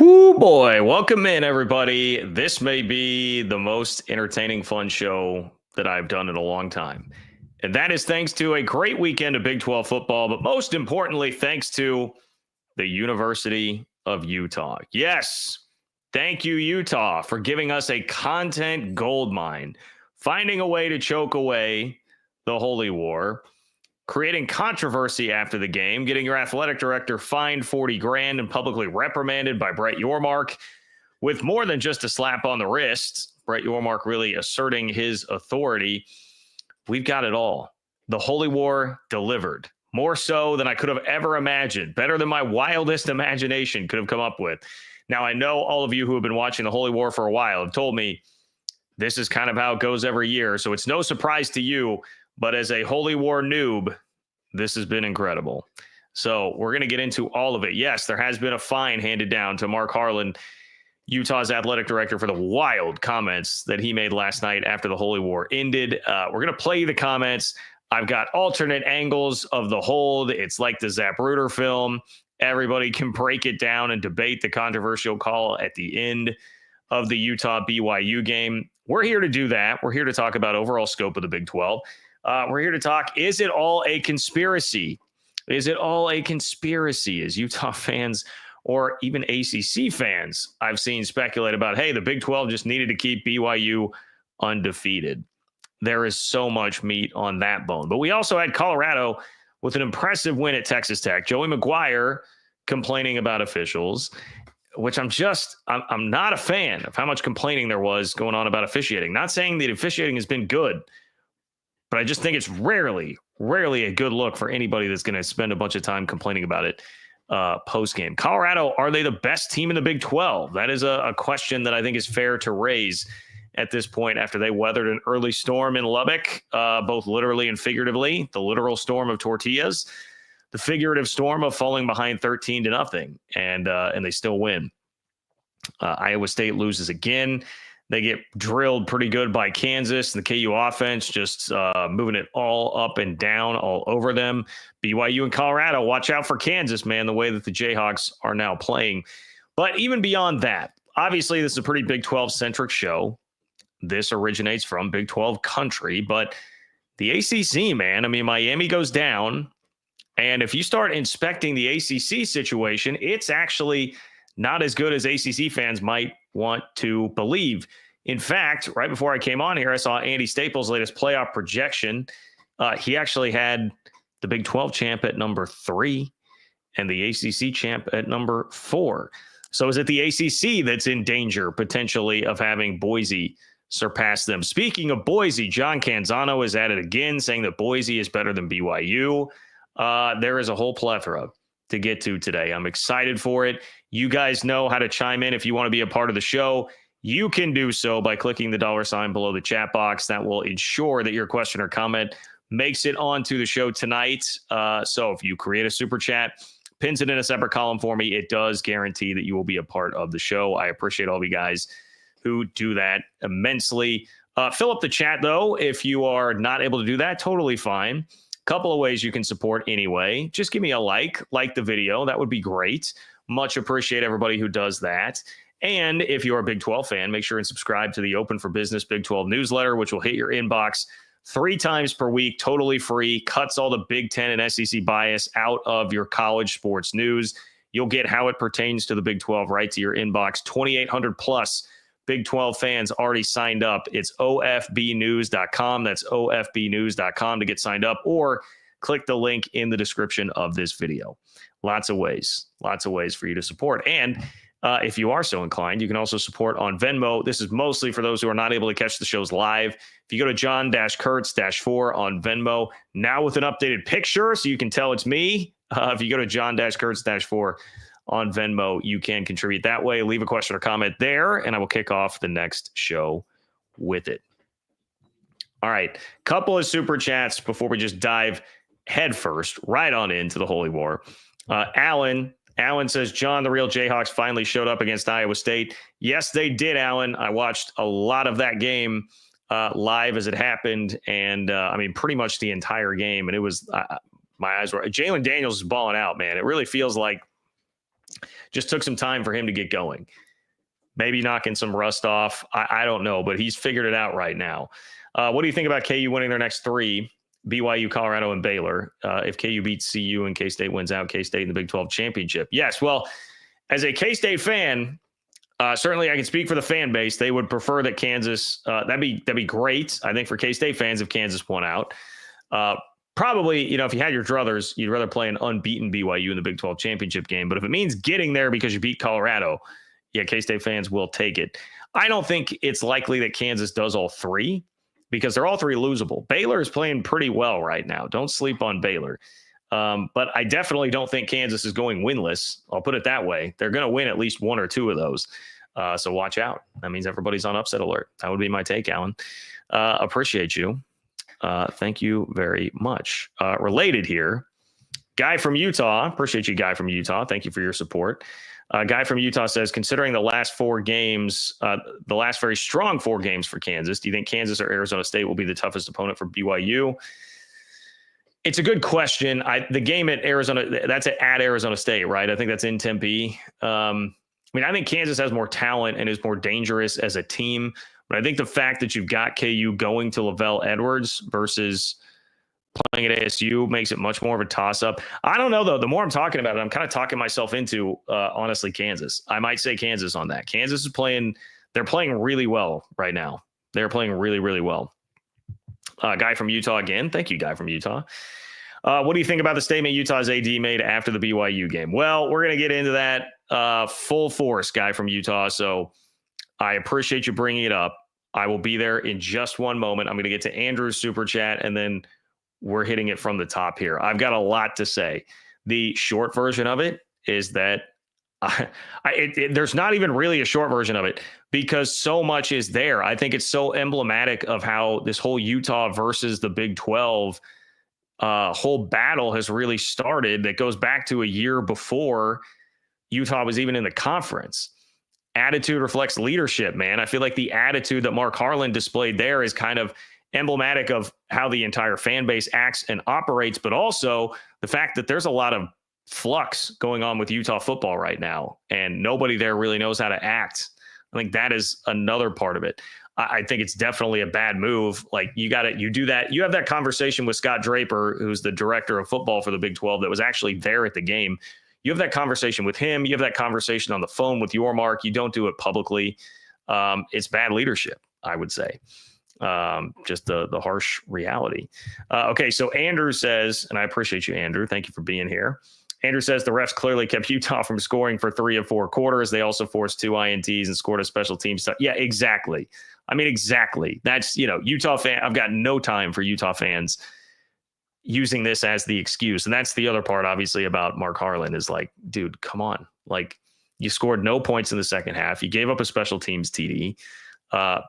Whoo boy, welcome in everybody. This may be the most entertaining, fun show that I've done in a long time. And that is thanks to a great weekend of Big 12 football, but most importantly, thanks to the University of Utah. Yes, thank you, Utah, for giving us a content gold mine, finding a way to choke away the Holy War, creating controversy after the game, getting your athletic director fined 40 grand and publicly reprimanded by Brett Yormark with more than just a slap on the wrist. Brett Yormark really asserting his authority. We've got it all. The Holy War delivered, more so than I could have ever imagined, better than my wildest imagination could have come up with. Now, I know all of you who have been watching the Holy War for a while have told me this is kind of how it goes every year, so it's no surprise to you. But as a Holy War noob, this has been incredible. So we're going to get into all of it. Yes, there has been a fine handed down to Mark Harlan, Utah's athletic director, for the wild comments that he made last night after the Holy War ended. We're going to play you the comments. I've got alternate angles of the hold. It's like the Zapruder film. Everybody can break it down and debate the controversial call at the end of the Utah BYU game. We're here to do that. We're here to talk about overall scope of the Big 12. We're here to talk, is it all a conspiracy? Is it all a conspiracy? As Utah fans or even ACC fans, I've seen speculate about, hey, the Big 12 just needed to keep BYU undefeated. There is so much meat on that bone. But we also had Colorado with an impressive win at Texas Tech. Joey McGuire complaining about officials, which I'm not a fan of how much complaining there was going on about officiating. Not saying that officiating has been good, but I just think it's rarely a good look for anybody that's going to spend a bunch of time complaining about it post-game. Colorado, are they the best team in the Big 12? That is a question that I think is fair to raise at this point after they weathered an early storm in Lubbock, both literally and figuratively. The literal storm of tortillas, the figurative storm of falling behind 13-0, and they still win. Iowa State loses again. They get drilled pretty good by Kansas. The KU offense just moving it all up and down all over them. BYU and Colorado, watch out for Kansas, man, the way that the Jayhawks are now playing. But even beyond that, obviously this is a pretty Big 12-centric show. This originates from Big 12 country. But the ACC, man, I mean, Miami goes down. And if you start inspecting the ACC situation, it's actually not as good as ACC fans might want to believe. In fact, right before I came on here, I saw Andy Staples' latest playoff projection. He actually had the Big 12 champ at number 3 and the ACC champ at number 4. So is it the ACC that's in danger potentially of having Boise surpass them? Speaking of Boise, John Canzano is at it again, saying that Boise is better than BYU. There is a whole plethora to get to today. I'm excited for it. You guys know how to chime in if you want to be a part of the show. You can do so by clicking the $ below the chat box. That will ensure that your question or comment makes it onto the show tonight. So if you create a super chat, pins it in a separate column for me, it does guarantee that you will be a part of the show. I appreciate all of you guys who do that immensely. Fill up the chat, though. If you are not able to do that, totally fine. Couple of ways you can support anyway. Just give me a like the video. That would be great. Much appreciate everybody who does that. And if you're a Big 12 fan, make sure and subscribe to the Open for Business Big 12 newsletter, which will hit your inbox 3 times per week, totally free, cuts all the Big 10 and SEC bias out of your college sports news. You'll get how it pertains to the Big 12 right to your inbox. 2,800 plus Big 12 fans already signed up. It's ofbnews.com. That's ofbnews.com to get signed up, or click the link in the description of this video. Lots of ways for you to support. And if you are so inclined, you can also support on Venmo. This is mostly for those who are not able to catch the shows live. If you go to John-Kurtz-4 on Venmo, now with an updated picture so you can tell it's me. If you go to John-Kurtz-4 on Venmo, you can contribute that way. Leave a question or comment there, and I will kick off the next show with it. All right, couple of super chats before we just dive headfirst right on into the Holy War. Alan says, John, the real Jayhawks finally showed up against Iowa State. Yes, they did, Alan. I watched a lot of that game live as it happened, and I mean, pretty much the entire game. And it was my eyes were. Jalen Daniels is balling out, man. It really feels like Just took some time for him to get going. Maybe knocking some rust off. I don't know, but he's figured it out right now. What do you think about KU winning their next three? BYU, Colorado, and Baylor. If KU beats CU and K-State wins out, K-State in the Big 12 championship. Yes, well, as a K-State fan, certainly I can speak for the fan base. They would prefer that Kansas, that'd be great, I think, for K-State fans if Kansas won out. Probably, if you had your druthers, you'd rather play an unbeaten BYU in the Big 12 championship game. But if it means getting there because you beat Colorado, yeah, K-State fans will take it. I don't think it's likely that Kansas does all three because they're all three losable. Baylor is playing pretty well right now. Don't sleep on Baylor. But I definitely don't think Kansas is going winless. I'll put it that way. They're going to win at least one or two of those. So watch out. That means everybody's on upset alert. That would be my take, Alan. Appreciate you. Thank you very much. Related here, Guy from Utah. Appreciate you, Guy from Utah. Thank you for your support. Guy from Utah says, considering the last four games, the last very strong four games for Kansas, do you think Kansas or Arizona State will be the toughest opponent for BYU? It's a good question. The game at Arizona, that's at Arizona State, right? I think that's in Tempe. I think Kansas has more talent and is more dangerous as a team. But I think the fact that you've got KU going to Lavelle Edwards versus playing at ASU makes it much more of a toss-up. I don't know, though. The more I'm talking about it, I'm kind of talking myself into, honestly, Kansas. I might say Kansas on that. Kansas is playing – they're playing really well right now. They're playing really, really well. Guy from Utah again. Thank you, Guy from Utah. What do you think about the statement Utah's AD made after the BYU game? Well, we're going to get into that full force, Guy from Utah. So I appreciate you bringing it up. I will be there in just one moment. I'm going to get to Andrew's super chat, and then we're hitting it from the top here. I've got a lot to say. The short version of it is that there's not even really a short version of it because so much is there. I think it's so emblematic of how this whole Utah versus the Big 12 whole battle has really started that goes back to a year before Utah was even in the conference. Attitude reflects leadership, man. I feel like the attitude that Mark Harlan displayed there is kind of emblematic of how the entire fan base acts and operates, but also the fact that there's a lot of flux going on with Utah football right now, and nobody there really knows how to act. I think that is another part of it. I think it's definitely a bad move. Like you do that. You have that conversation with Scott Draper, who's the director of football for the Big 12 that was actually there at the game. You have that conversation with him. You have that conversation on the phone with your Mark. You don't do it publicly. It's bad leadership, I would say. Just the harsh reality. Okay, so Andrew says, and I appreciate you, Andrew. Thank you for being here. Andrew says the refs clearly kept Utah from scoring for 3 of 4 quarters. They also forced 2 INTs and scored a special teams. Yeah, exactly. Exactly. That's, Utah fan. I've got no time for Utah fans using this as the excuse. And that's the other part, obviously, about Mark Harlan is like, dude, come on. Like, you scored no points in the second half. You gave up a special teams TD.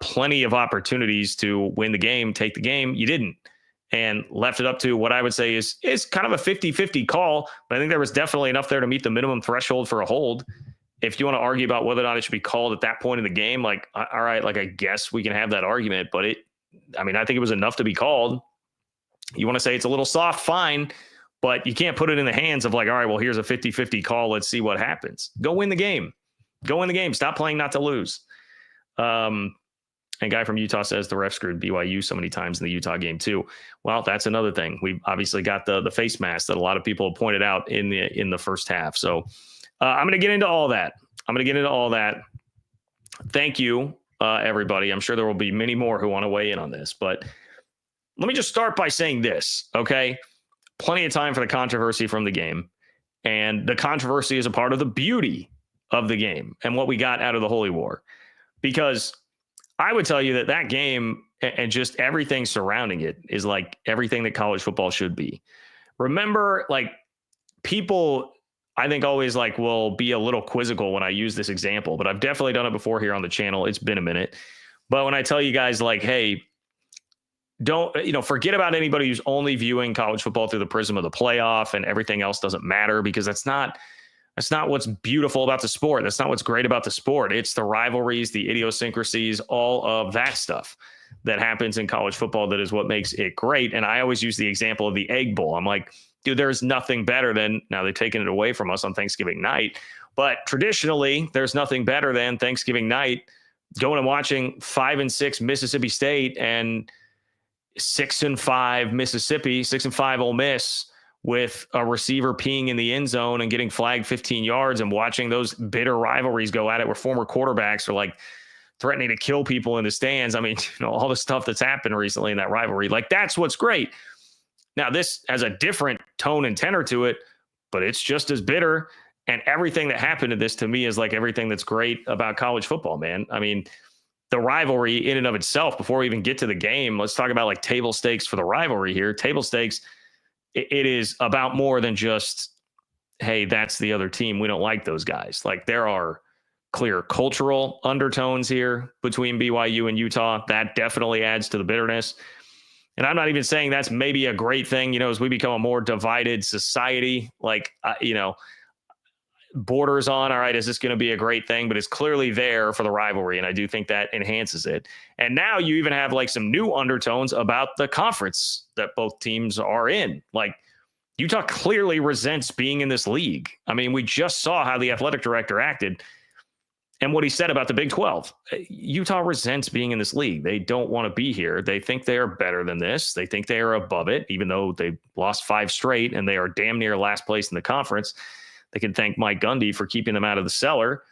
Plenty of opportunities to win the game, take the game. You didn't. And left it up to what I would say is kind of a 50-50 call. But I think there was definitely enough there to meet the minimum threshold for a hold. If you want to argue about whether or not it should be called at that point in the game, like, all right, like, I guess we can have that argument. But I think it was enough to be called. You want to say it's a little soft, fine. But you can't put it in the hands of like, all right, well, here's a 50-50 call. Let's see what happens. Go win the game. Stop playing not to lose. And Guy from Utah says the ref screwed BYU so many times in the Utah game too. Well, that's another thing. We've obviously got the face mask that a lot of people have pointed out in the first half. So I'm going to get into all that. Thank you, everybody. I'm sure there will be many more who want to weigh in on this, but let me just start by saying this, okay? Plenty of time for the controversy from the game, and the controversy is a part of the beauty of the game and what we got out of the Holy War, because I would tell you that game and just everything surrounding it is like everything that college football should be. Remember, like, people, I think, always like will be a little quizzical when I use this example, but I've definitely done it before here on the channel. It's been a minute. But when I tell you guys, like, hey, don't, forget about anybody who's only viewing college football through the prism of the playoff and everything else doesn't matter, because that's not what's beautiful about the sport. That's not what's great about the sport. It's the rivalries, the idiosyncrasies, all of that stuff that happens in college football that is what makes it great. And I always use the example of the Egg Bowl. I'm like, dude, there's nothing better than, now they've taken it away from us on Thanksgiving night, But traditionally, there's nothing better than Thanksgiving night going and watching 5-6 Mississippi State and 6-5 Mississippi, 6-5 Ole Miss, with a receiver peeing in the end zone and getting flagged 15 yards, and watching those bitter rivalries go at it where former quarterbacks are like threatening to kill people in the stands. I mean, all the stuff that's happened recently in that rivalry, like that's what's great. Now, this has a different tone and tenor to it, but it's just as bitter. And everything that happened to this, to me, is like everything that's great about college football, man. I mean, the rivalry in and of itself, before we even get to the game, let's talk about like table stakes for the rivalry here. Table stakes, it is about more than just, hey, that's the other team, we don't like those guys. Like, there are clear cultural undertones here between BYU and Utah. That definitely adds to the bitterness. And I'm not even saying that's maybe a great thing, as we become a more divided society, like, borders on, all right, is this going to be a great thing? But it's clearly there for the rivalry, and I do think that enhances it. And now you even have like some new undertones about the conference that both teams are in. Like, Utah clearly resents being in this league. I mean, we just saw how the athletic director acted and what he said about the Big 12. Utah resents being in this league. They don't want to be here. They think they are better than this. They think they are above it, even though they lost 5 straight and they are damn near last place in the conference. They can thank Mike Gundy for keeping them out of the cellar.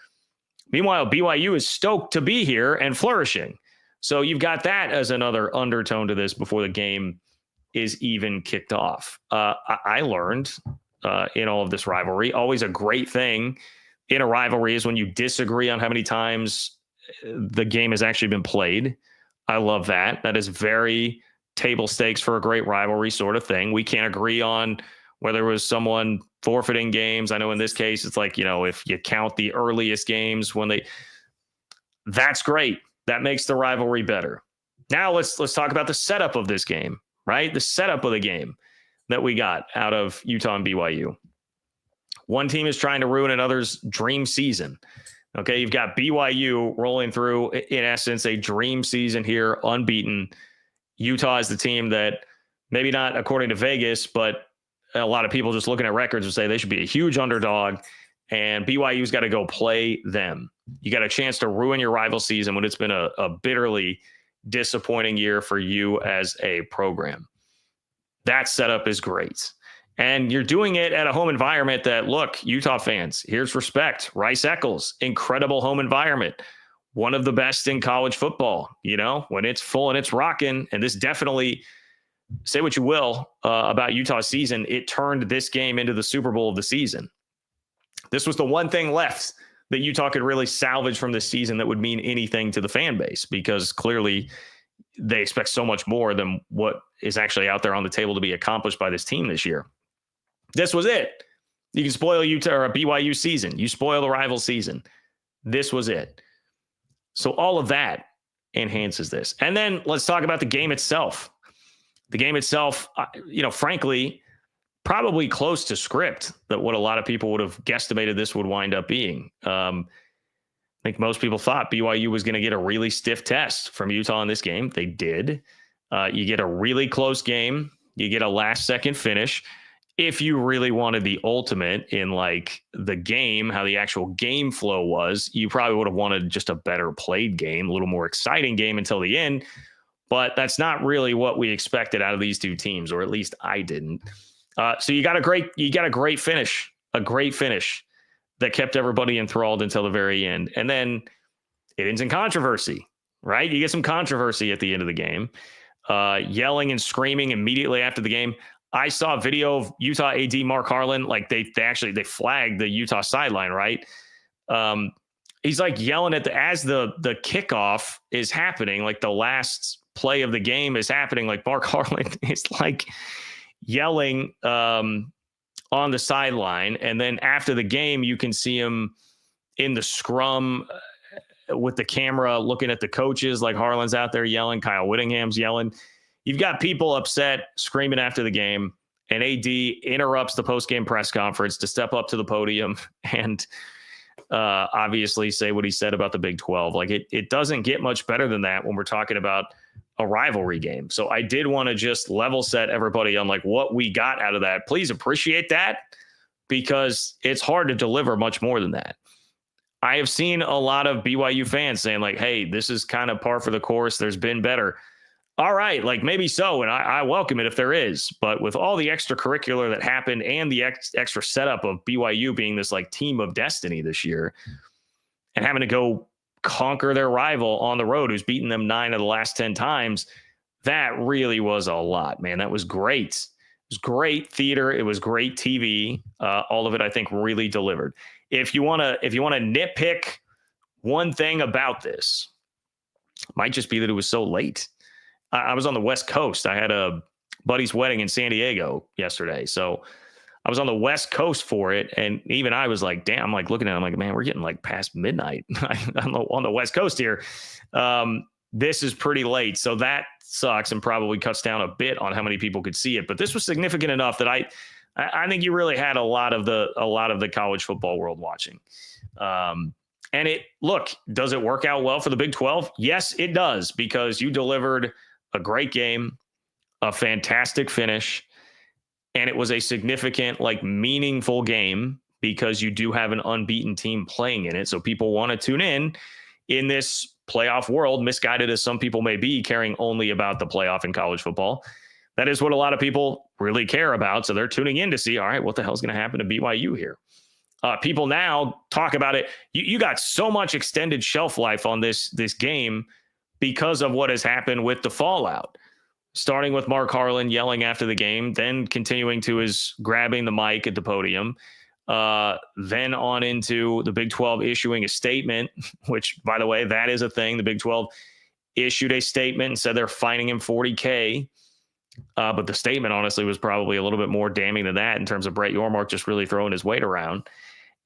Meanwhile, BYU is stoked to be here and flourishing. So you've got that as another undertone to this before the game is even kicked off. I learned in all of this rivalry, always a great thing in a rivalry is when you disagree on how many times the game has actually been played. I love that. That is very table stakes for a great rivalry sort of thing. We can't agree on whether it was someone forfeiting games. I know in this case, it's like, if you count the earliest games that's great. That makes the rivalry better. Now let's talk about the setup of this game, right? The setup of the game that we got out of Utah and BYU. One team is trying to ruin another's dream season. Okay, you've got BYU rolling through, in essence, a dream season here, unbeaten. Utah is the team that, maybe not according to Vegas, but a lot of people just looking at records would say they should be a huge underdog, and BYU's got to go play them. You got a chance to ruin your rival season when it's been a bitterly disappointing year for you as a program. That setup is great. And you're doing it at a home environment that, look, Utah fans, here's respect. Rice Eccles, incredible home environment. One of the best in college football, when it's full and it's rocking. And this definitely, say what you will about Utah's season, it turned this game into the Super Bowl of the season. This was the one thing left that Utah could really salvage from this season that would mean anything to the fan base, because clearly they expect so much more than what is actually out there on the table to be accomplished by this team this year. This was it. You can spoil Utah or a BYU season. You spoil the rival season. This was it. So all of that enhances this. And then let's talk about the game itself. The game itself, frankly, probably close to script that what a lot of people would have guesstimated this would wind up being. I think most people thought BYU was going to get a really stiff test from Utah in this game. They did. You get a really close game. You get a last-second finish. If you really wanted the ultimate in like the game, how the actual game flow was, you probably would have wanted just a better played game, a little more exciting game until the end. But that's not really what we expected out of these two teams, or at least I didn't. So you got a great finish that kept everybody enthralled until the very end. And then it ends in controversy, right? You get some controversy at the end of the game, yelling and screaming immediately after the game. I saw a video of Utah AD Mark Harlan. Like they flagged the Utah sideline, right? He's like yelling as the kickoff is happening, like the last play of the game is happening. Like Mark Harlan is like yelling on the sideline. And then after the game, you can see him in the scrum with the camera looking at the coaches, like Harlan's out there yelling, Kyle Whittingham's yelling. You've got people upset, screaming after the game, and AD interrupts the post-game press conference to step up to the podium and obviously say what he said about the Big 12. Like it doesn't get much better than that when we're talking about a rivalry game. So I did want to just level set everybody on like what we got out of that. Please appreciate that. because it's hard to deliver much more than that. I have seen a lot of BYU fans saying like, hey, this is kind of par for the course. There's been better. All right, like maybe so, and I welcome it if there is. But with all the extracurricular that happened and the extra setup of BYU being this like team of destiny this year and having to go conquer their rival on the road who's beaten them 9 of the last 10 times, that really was a lot, man. That was great. It was great theater. It was great TV. All of it, I think, really delivered. If you want to nitpick one thing about this, it might just be that it was so late. I was on the West Coast. I had a buddy's wedding in San Diego yesterday. So I was on the West Coast for it. And even I was like, damn, I'm like looking at it. I'm like, man, we're getting like past midnight on the West Coast here. This is pretty late. So that sucks and probably cuts down a bit on how many people could see it. But this was significant enough that I think you really had a lot of the college football world watching. And does it work out well for the Big 12? Yes, it does, because you delivered a great game, a fantastic finish, and it was a significant, like meaningful game because you do have an unbeaten team playing in it. So people want to tune in this playoff world, misguided as some people may be, caring only about the playoff in college football. That is what a lot of people really care about. So they're tuning in to see, all right, what the hell is going to happen to BYU here? People now talk about it. You got so much extended shelf life on this game because of what has happened with the fallout, starting with Mark Harlan yelling after the game, then continuing to his grabbing the mic at the podium, then on into the Big 12 issuing a statement, which, by the way, that is a thing. The Big 12 issued a statement and said they're fining him $40K. But the statement, honestly, was probably a little bit more damning than that in terms of Brett Yormark just really throwing his weight around.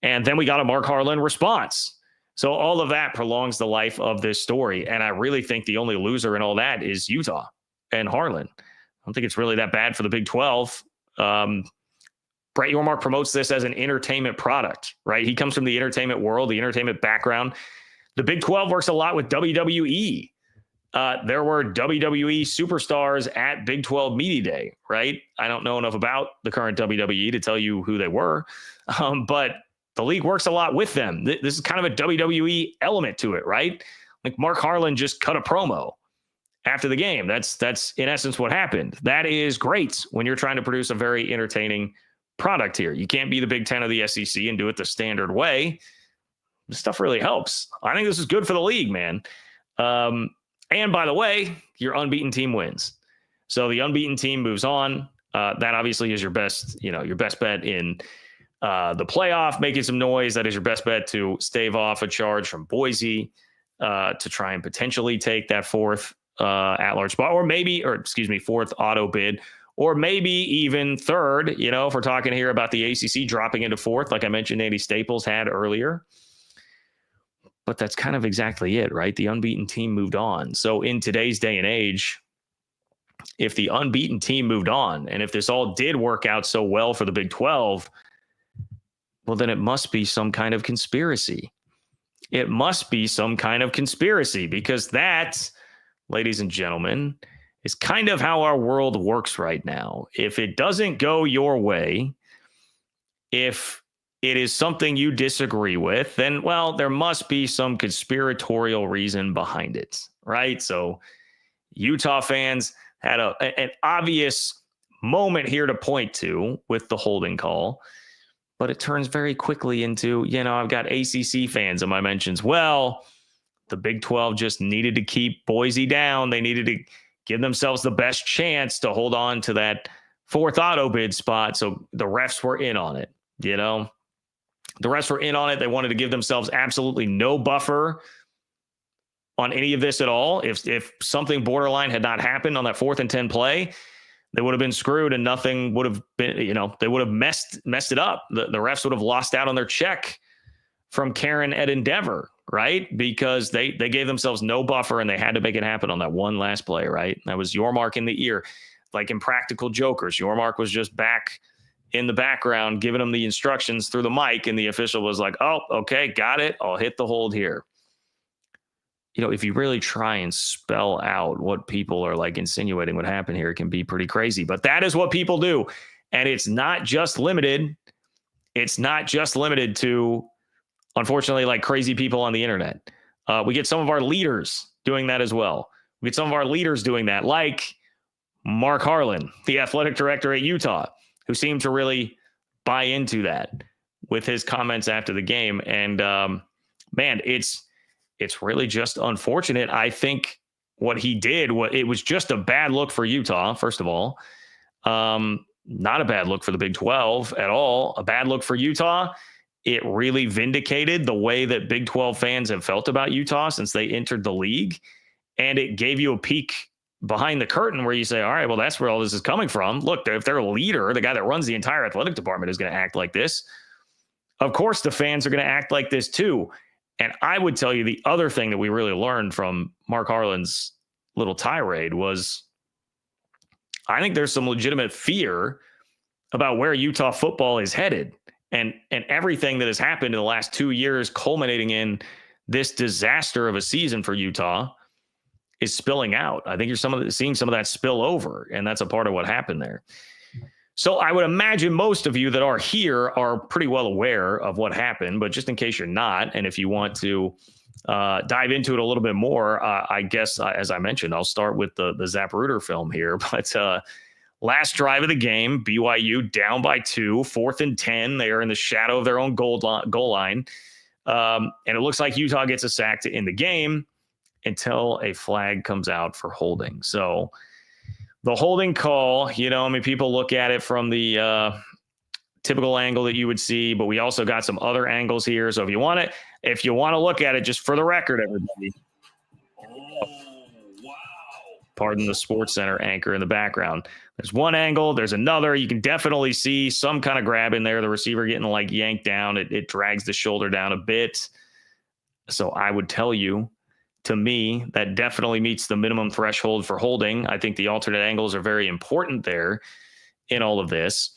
And then we got a Mark Harlan response. So all of that prolongs the life of this story. And I really think the only loser in all that is Utah and Harlan. I don't think it's really that bad for the Big 12. Brett Yormark promotes this as an entertainment product, right? He comes from the entertainment world, the entertainment background. The Big 12 works a lot with WWE. There were WWE superstars at Big 12 Media Day, right? I don't know enough about the current WWE to tell you who they were, but the league works a lot with them. This is kind of a WWE element to it, right? Like Mark Harlan just cut a promo after the game. That's in essence what happened. That is great when you're trying to produce a very entertaining product here. You can't be the Big 10 of the SEC and do it the standard way. This stuff really helps. I think this is good for the league, man. And by the way, your unbeaten team wins. So the unbeaten team moves on. That obviously is your best bet in the playoff, making some noise. That is your best bet to stave off a charge from Boise to try and potentially take that fourth at-large spot, fourth auto bid, or maybe even third, if we're talking here about the ACC dropping into fourth, like I mentioned, Andy Staples had earlier. But that's kind of exactly it, right? The unbeaten team moved on. So in today's day and age, if the unbeaten team moved on, and if this all did work out so well for the Big 12, well, then it must be some kind of conspiracy. It must be some kind of conspiracy, because that, ladies and gentlemen, is kind of how our world works right now. If it doesn't go your way, if it is something you disagree with, then, well, there must be some conspiratorial reason behind it, right? So Utah fans had an obvious moment here to point to with the holding call, but it turns very quickly into, I've got ACC fans in my mentions. Well, the Big 12 just needed to keep Boise down. They needed to give themselves the best chance to hold on to that fourth auto bid spot. So the refs were in on it, The refs were in on it. They wanted to give themselves absolutely no buffer on any of this at all. If something borderline had not happened on that 4th and 10 play, they would have been screwed and nothing would have been, they would have messed it up. The refs would have lost out on their check from Karen at Endeavor, right? Because they gave themselves no buffer and they had to make it happen on that one last play, right? That was Yormark in the ear. Like in Practical Jokers, Yormark was just back in the background, giving them the instructions through the mic, and the official was like, oh, okay, got it. I'll hit the hold here. If you really try and spell out what people are like insinuating would happen here, it can be pretty crazy. But that is what people do. And it's not just limited It's not just limited to, unfortunately, like crazy people on the internet. We get some of our leaders doing that as well. We get some of our leaders doing that, like Mark Harlan, the athletic director at Utah, who seemed to really buy into that with his comments after the game. And man, it's really just unfortunate. I think what he did, it was just a bad look for Utah, first of all. Not a bad look for the Big 12 at all. A bad look for Utah. It really vindicated the way that Big 12 fans have felt about Utah since they entered the league. And it gave you a peek behind the curtain where you say, all right, well, that's where all this is coming from. Look, if their leader, the guy that runs the entire athletic department, is going to act like this, of course the fans are going to act like this too. And I would tell you the other thing that we really learned from Mark Harlan's little tirade was, I think there's some legitimate fear about where Utah football is headed, and everything that has happened in the last 2 years, culminating in this disaster of a season for Utah, is spilling out. I think you're seeing some of that spill over, and that's a part of what happened there. So I would imagine most of you that are here are pretty well aware of what happened, but just in case you're not, and if you want to dive into it a little bit more, I guess, as I mentioned, I'll start with the Zapruder film here. But last drive of the game, BYU down by 2, 4th and 10. They are in the shadow of their own goal line. And it looks like Utah gets a sack to end the game until a flag comes out for holding. So the holding call, people look at it from the typical angle that you would see, but we also got some other angles here. So if you want to look at it, just for the record, everybody. Oh, wow. Pardon the Sports Center anchor in the background. There's one angle, there's another. You can definitely see some kind of grab in there. The receiver getting yanked down. It drags the shoulder down a bit. So I would tell you, to me, that definitely meets the minimum threshold for holding. I think the alternate angles are very important there in all of this.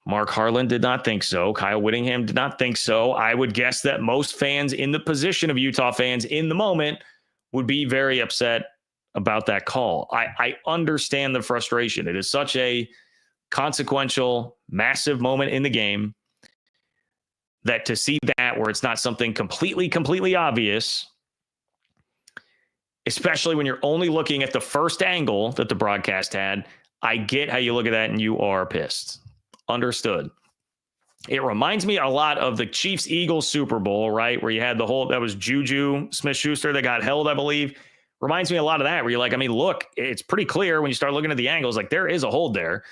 Mark Harlan did not think so. Kyle Whittingham did not think so. I would guess that most fans in the position of Utah fans in the moment would be very upset about that call. I understand the frustration. It is such a consequential, massive moment in the game that to see that where it's not something completely obvious, especially when you're only looking at the first angle that the broadcast had, I get how you look at that and you are pissed. Understood. It reminds me a lot of the Chiefs-Eagles Super Bowl, right? Where you had that was Juju Smith-Schuster that got held, I believe. Reminds me a lot of that, where you're like, look, it's pretty clear when you start looking at the angles, there is a hold there.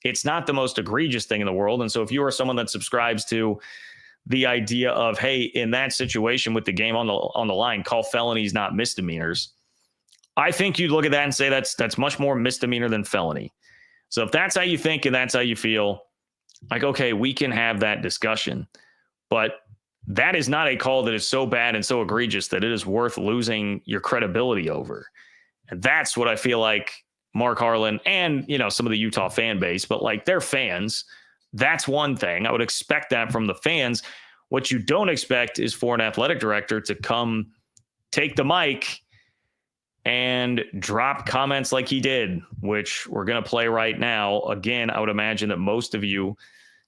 It's not the most egregious thing in the world. And so if you are someone that subscribes to the idea of, hey, in that situation with the game on the line, call felonies, not misdemeanors, I think you'd look at that and say that's much more misdemeanor than felony. So if that's how you think and that's how you feel, okay, we can have that discussion. But that is not a call that is so bad and so egregious that it is worth losing your credibility over. And that's what I feel like Mark Harlan and, some of the Utah fan base, but they're fans. That's one thing. I would expect that from the fans. What you don't expect is for an athletic director to come take the mic and drop comments like he did, which we're going to play right now. Again, I would imagine that most of you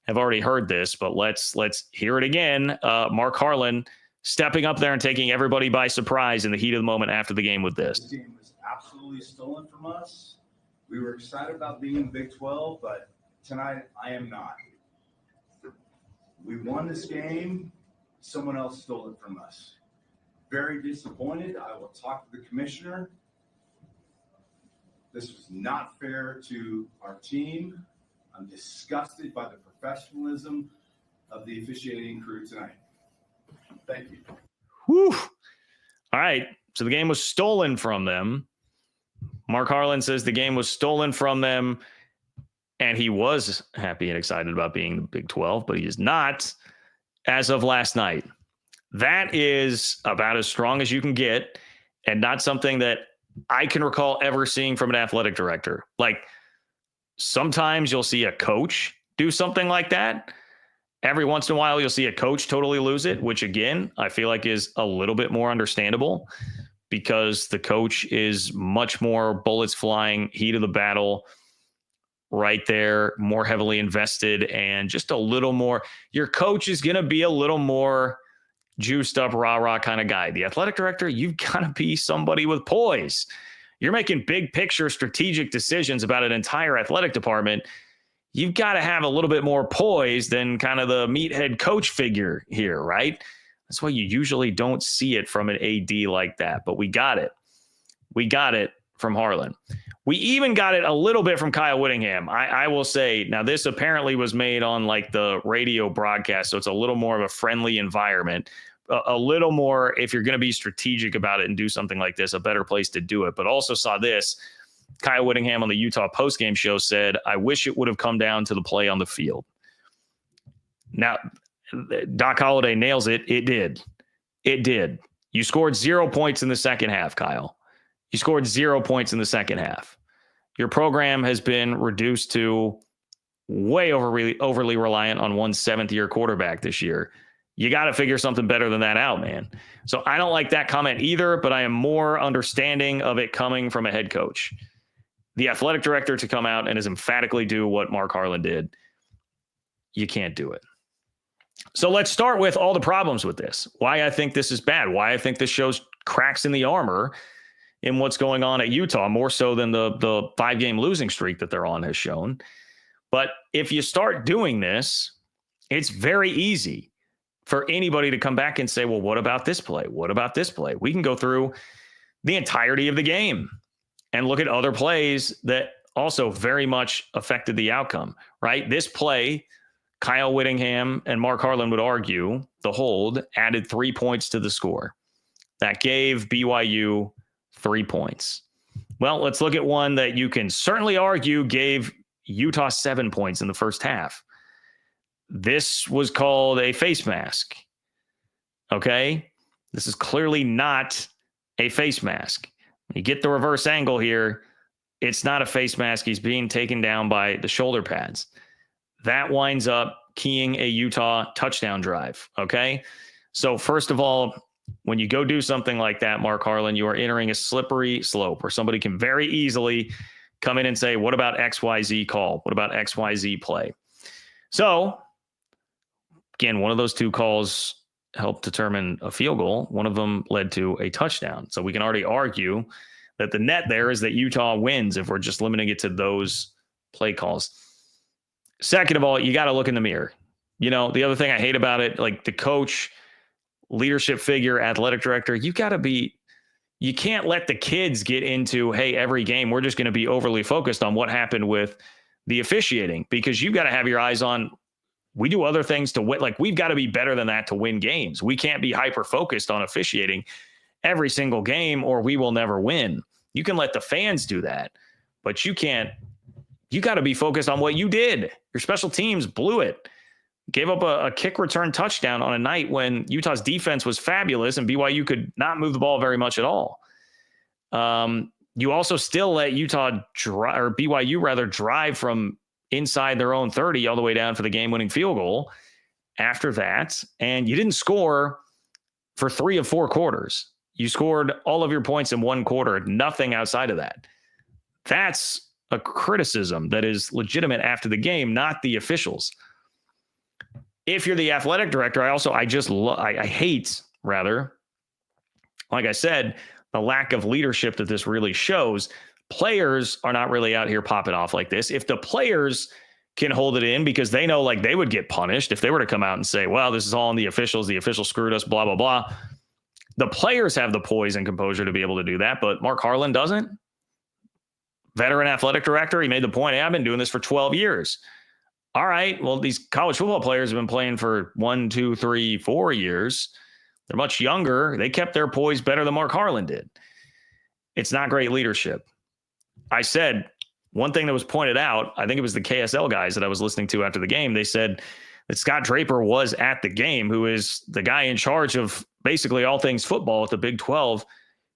have already heard this, but let's hear it again. Mark Harlan stepping up there and taking everybody by surprise in the heat of the moment after the game with this. This game was absolutely stolen from us. We were excited about being in the Big 12, but tonight I am not. We won this game. Someone else stole it from us. Very disappointed. I will talk to the commissioner. This was not fair to our team. I'm disgusted by the professionalism of the officiating crew tonight. Thank you. Whew. All right. So the game was stolen from them. Mark Harlan says the game was stolen from them, and he was happy and excited about being the Big 12, but he is not as of last night. That is about as strong as you can get, and not something that I can recall ever seeing from an athletic director. Sometimes you'll see a coach do something like that. Every once in a while, you'll see a coach totally lose it, which again, I feel like is a little bit more understandable because the coach is much more bullets flying, heat of the battle, right there, more heavily invested, and just a little more. Your coach is going to be a little more juiced up, rah-rah kind of guy. The athletic director, you've got to be somebody with poise. You're making big picture strategic decisions about an entire athletic department. You've got to have a little bit more poise than kind of the meathead coach figure here, right? That's why you usually don't see it from an AD like that, but we got it. We got it from Harlan. We even got it a little bit from Kyle Whittingham. I will say, now this apparently was made on like the radio broadcast, so it's a little more of a friendly environment, a little more, if you're going to be strategic about it and do something like this, a better place to do it. But also saw this, Kyle Whittingham on the Utah postgame show said, I wish it would have come down to the play on the field. Now, Doc Holliday nails it. It did. It did. You scored 0 points in the second half, Kyle. You scored 0 points in the second half. Your program has been reduced to way overly reliant on one seventh-year quarterback this year. You got to figure something better than that out, man. So I don't like that comment either, but I am more understanding of it coming from a head coach. The athletic director to come out and as emphatically do what Mark Harlan did, you can't do it. So let's start with all the problems with this. Why I think this is bad. Why I think this shows cracks in the armor in what's going on at Utah, more so than the 5-game losing streak that they're on has shown. But if you start doing this, it's very easy for anybody to come back and say, well, what about this play? What about this play? We can go through the entirety of the game and look at other plays that also very much affected the outcome, right? This play, Kyle Whittingham and Mark Harlan would argue the hold added 3 points to the score. That gave BYU 3 points. Well, let's look at one that you can certainly argue gave Utah 7 points in the first half. This was called a face mask. Okay? This is clearly not a face mask. You get the reverse angle here. It's not a face mask. He's being taken down by the shoulder pads. That winds up keying a Utah touchdown drive. Okay? So first of all, when you go do something like that, Mark Harlan, you are entering a slippery slope where somebody can very easily come in and say, what about XYZ call? What about XYZ play? So, again, one of those two calls helped determine a field goal. One of them led to a touchdown. So we can already argue that the net there is that Utah wins if we're just limiting it to those play calls. Second of all, you got to look in the mirror. You know, the other thing I hate about it, like the coach, leadership figure, athletic director, you can't let the kids get into, hey, every game, we're just going to be overly focused on what happened with the officiating, because you've got to have your eyes on, we do other things to win. Like, we've got to be better than that to win games. We can't be hyper-focused on officiating every single game or we will never win. You can let the fans do that, but you got to be focused on what you did. Your special teams blew it. Gave up a kick return touchdown on a night when Utah's defense was fabulous and BYU could not move the ball very much at all. You also still let BYU drive from inside their own 30 all the way down for the game-winning field goal after that, and you didn't score for 3 of 4 quarters. You scored all of your points in one quarter, nothing outside of that. That's a criticism that is legitimate after the game, not the officials. If you're the athletic director, I hate, like I said, the lack of leadership that this really shows. Players are not really out here popping off like this. If the players can hold it in because they know like they would get punished if they were to come out and say, well, this is all on the officials screwed us, blah, blah, blah. The players have the poise and composure to be able to do that, but Mark Harlan doesn't. Veteran athletic director, he made the point, hey, I've been doing this for 12 years. All right, well, these college football players have been playing for 1, 2, 3, 4 years. They're much younger. They kept their poise better than Mark Harlan did. It's not great leadership. I said one thing that was pointed out, I think it was the KSL guys that I was listening to after the game. They said that Scott Draper was at the game, who is the guy in charge of basically all things football at the Big 12.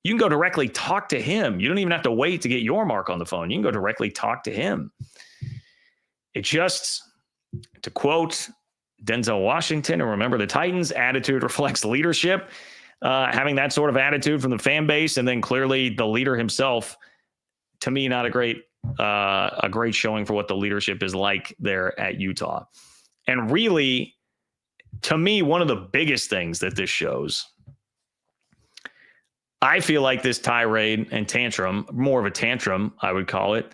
You can go directly talk to him. You don't even have to wait to get your mark on the phone. You can go directly talk to him. It just, to quote Denzel Washington, and remember the Titans, attitude reflects leadership. Having that sort of attitude from the fan base, and then clearly the leader himself, to me, not a great a great showing for what the leadership is like there at Utah. And really, to me, one of the biggest things that this shows, I feel like this tirade and tantrum, more of a tantrum, I would call it,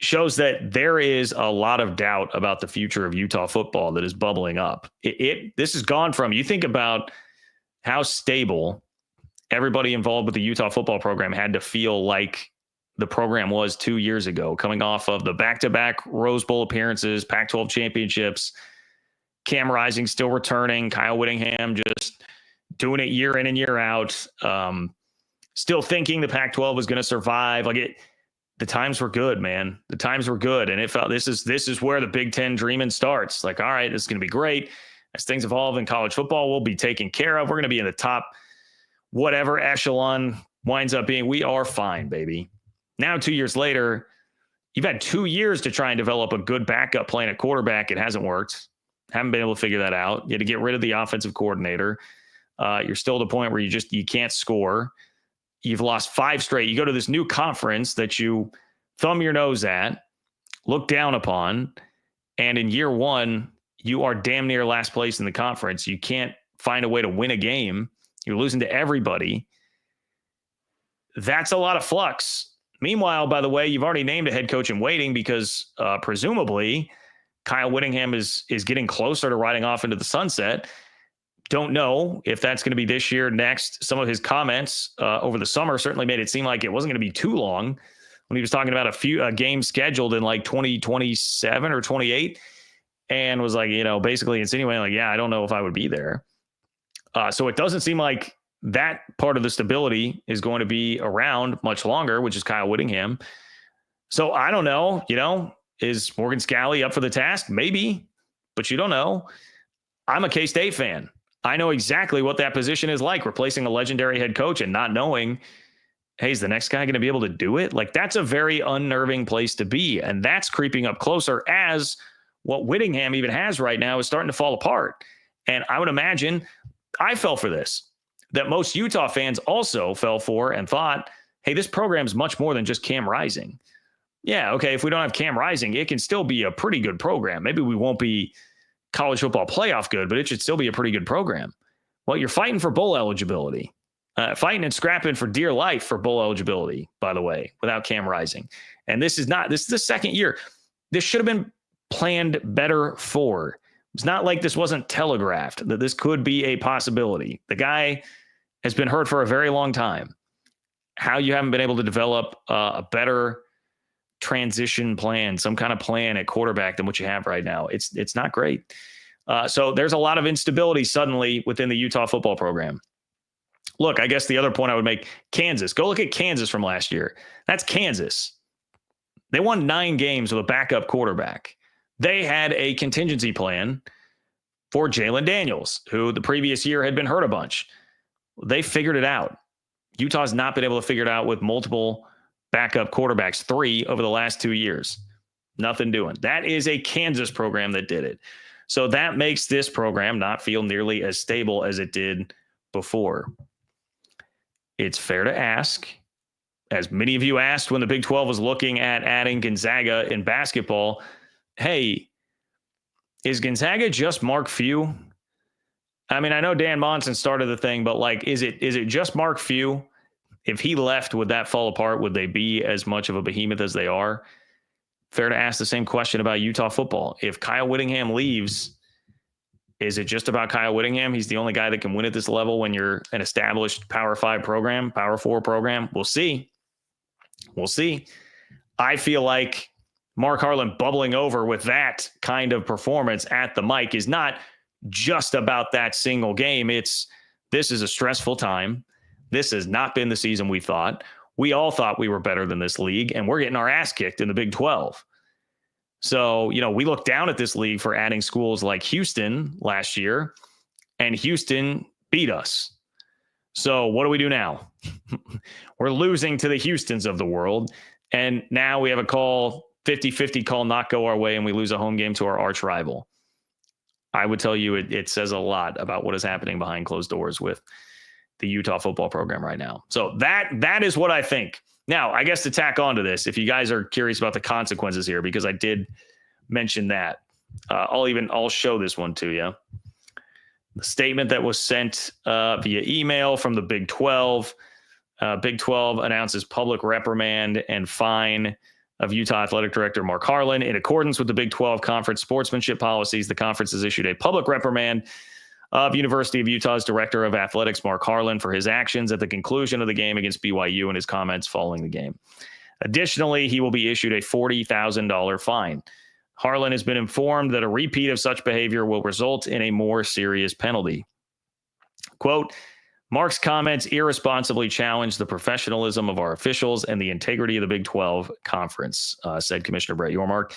shows that there is a lot of doubt about the future of Utah football that is bubbling up. This has gone from, you think about how stable everybody involved with the Utah football program had to feel like the program was 2 years ago, coming off of the back-to-back Rose Bowl appearances, Pac-12 championships, Cam Rising still returning, Kyle Whittingham just doing it year in and year out, still thinking the Pac-12 was going to survive. The times were good, man. The times were good, and it felt this is where the Big Ten dreaming starts. Like, all right, this is going to be great. As things evolve in college football, we'll be taken care of. We're going to be in the top whatever echelon winds up being. We are fine, baby. Now, 2 years later, you've had 2 years to try and develop a good backup plan at quarterback. It hasn't worked. Haven't been able to figure that out. You had to get rid of the offensive coordinator. You're still at the point where you can't score. You've lost 5 straight. You go to this new conference that you thumb your nose at, look down upon, and in year one, you are damn near last place in the conference. You can't find a way to win a game. You're losing to everybody. That's a lot of flux. Meanwhile, by the way, you've already named a head coach in waiting because presumably Kyle Whittingham is getting closer to riding off into the sunset. Don't know if that's going to be this year, next. Some of his comments over the summer certainly made it seem like it wasn't going to be too long when he was talking about a game scheduled in like 2027 or 28, and was like, basically insinuating like, yeah, I don't know if I would be there. So it doesn't seem like that part of the stability is going to be around much longer, which is Kyle Whittingham. So I don't know, is Morgan Scalley up for the task? Maybe, but you don't know. I'm a K-State fan. I know exactly what that position is like, replacing a legendary head coach and not knowing, hey, is the next guy going to be able to do it? Like, that's a very unnerving place to be. And that's creeping up closer as what Whittingham even has right now is starting to fall apart. And I would imagine I fell for this, that most Utah fans also fell for and thought, hey, this program is much more than just Cam Rising. Yeah, okay, if we don't have Cam Rising, it can still be a pretty good program. Maybe we won't be college football playoff good, but it should still be a pretty good program. Well, you're fighting for bowl eligibility, fighting and scrapping for dear life for bowl eligibility, by the way, without Cam Rising. And this is the second year. This should have been planned better for. It's not like this wasn't telegraphed, that this could be a possibility. The guy has been hurt for a very long time. How you haven't been able to develop a better transition plan, some kind of plan at quarterback than what you have right now. It's not great. So there's a lot of instability suddenly within the Utah football program. Look, I guess the other point I would make, Kansas. Go look at Kansas from last year. That's Kansas. They won 9 games with a backup quarterback. They had a contingency plan for Jalen Daniels, who the previous year had been hurt a bunch. They figured it out. Utah's not been able to figure it out with multiple backup quarterbacks, 3 over the last 2 years. Nothing doing. That is a Kansas program that did it. So that makes this program not feel nearly as stable as it did before. It's fair to ask, as many of you asked when the Big 12 was looking at adding Gonzaga in basketball, hey, is Gonzaga just Mark Few? I mean, I know Dan Monson started the thing, but like, is it just Mark Few? If he left, would that fall apart? Would they be as much of a behemoth as they are? Fair to ask the same question about Utah football. If Kyle Whittingham leaves, is it just about Kyle Whittingham? He's the only guy that can win at this level when you're an established Power 5 program, Power 4 program. We'll see. We'll see. I feel like Mark Harlan bubbling over with that kind of performance at the mic is not just about that single game. This is a stressful time. This has not been the season we thought. We all thought we were better than this league, and we're getting our ass kicked in the Big 12. So, we look down at this league for adding schools like Houston last year, and Houston beat us. So what do we do now? We're losing to the Houstons of the world, and now we have a 50-50 call not go our way, and we lose a home game to our arch rival. I would tell you it says a lot about what is happening behind closed doors with the Utah football program right now. So that is what I think. Now, I guess to tack on to this, if you guys are curious about the consequences here, because I did mention that, I'll show this one to you. The statement that was sent via email from the Big 12. Big 12 announces public reprimand and fine of Utah Athletic Director Mark Harlan. In accordance with the Big 12 conference sportsmanship policies, the conference has issued a public reprimand of University of Utah's Director of Athletics, Mark Harlan, for his actions at the conclusion of the game against BYU and his comments following the game. Additionally, he will be issued a $40,000 fine. Harlan has been informed that a repeat of such behavior will result in a more serious penalty. Quote, Mark's comments irresponsibly challenge the professionalism of our officials and the integrity of the Big 12 conference, said Commissioner Brett Yormark.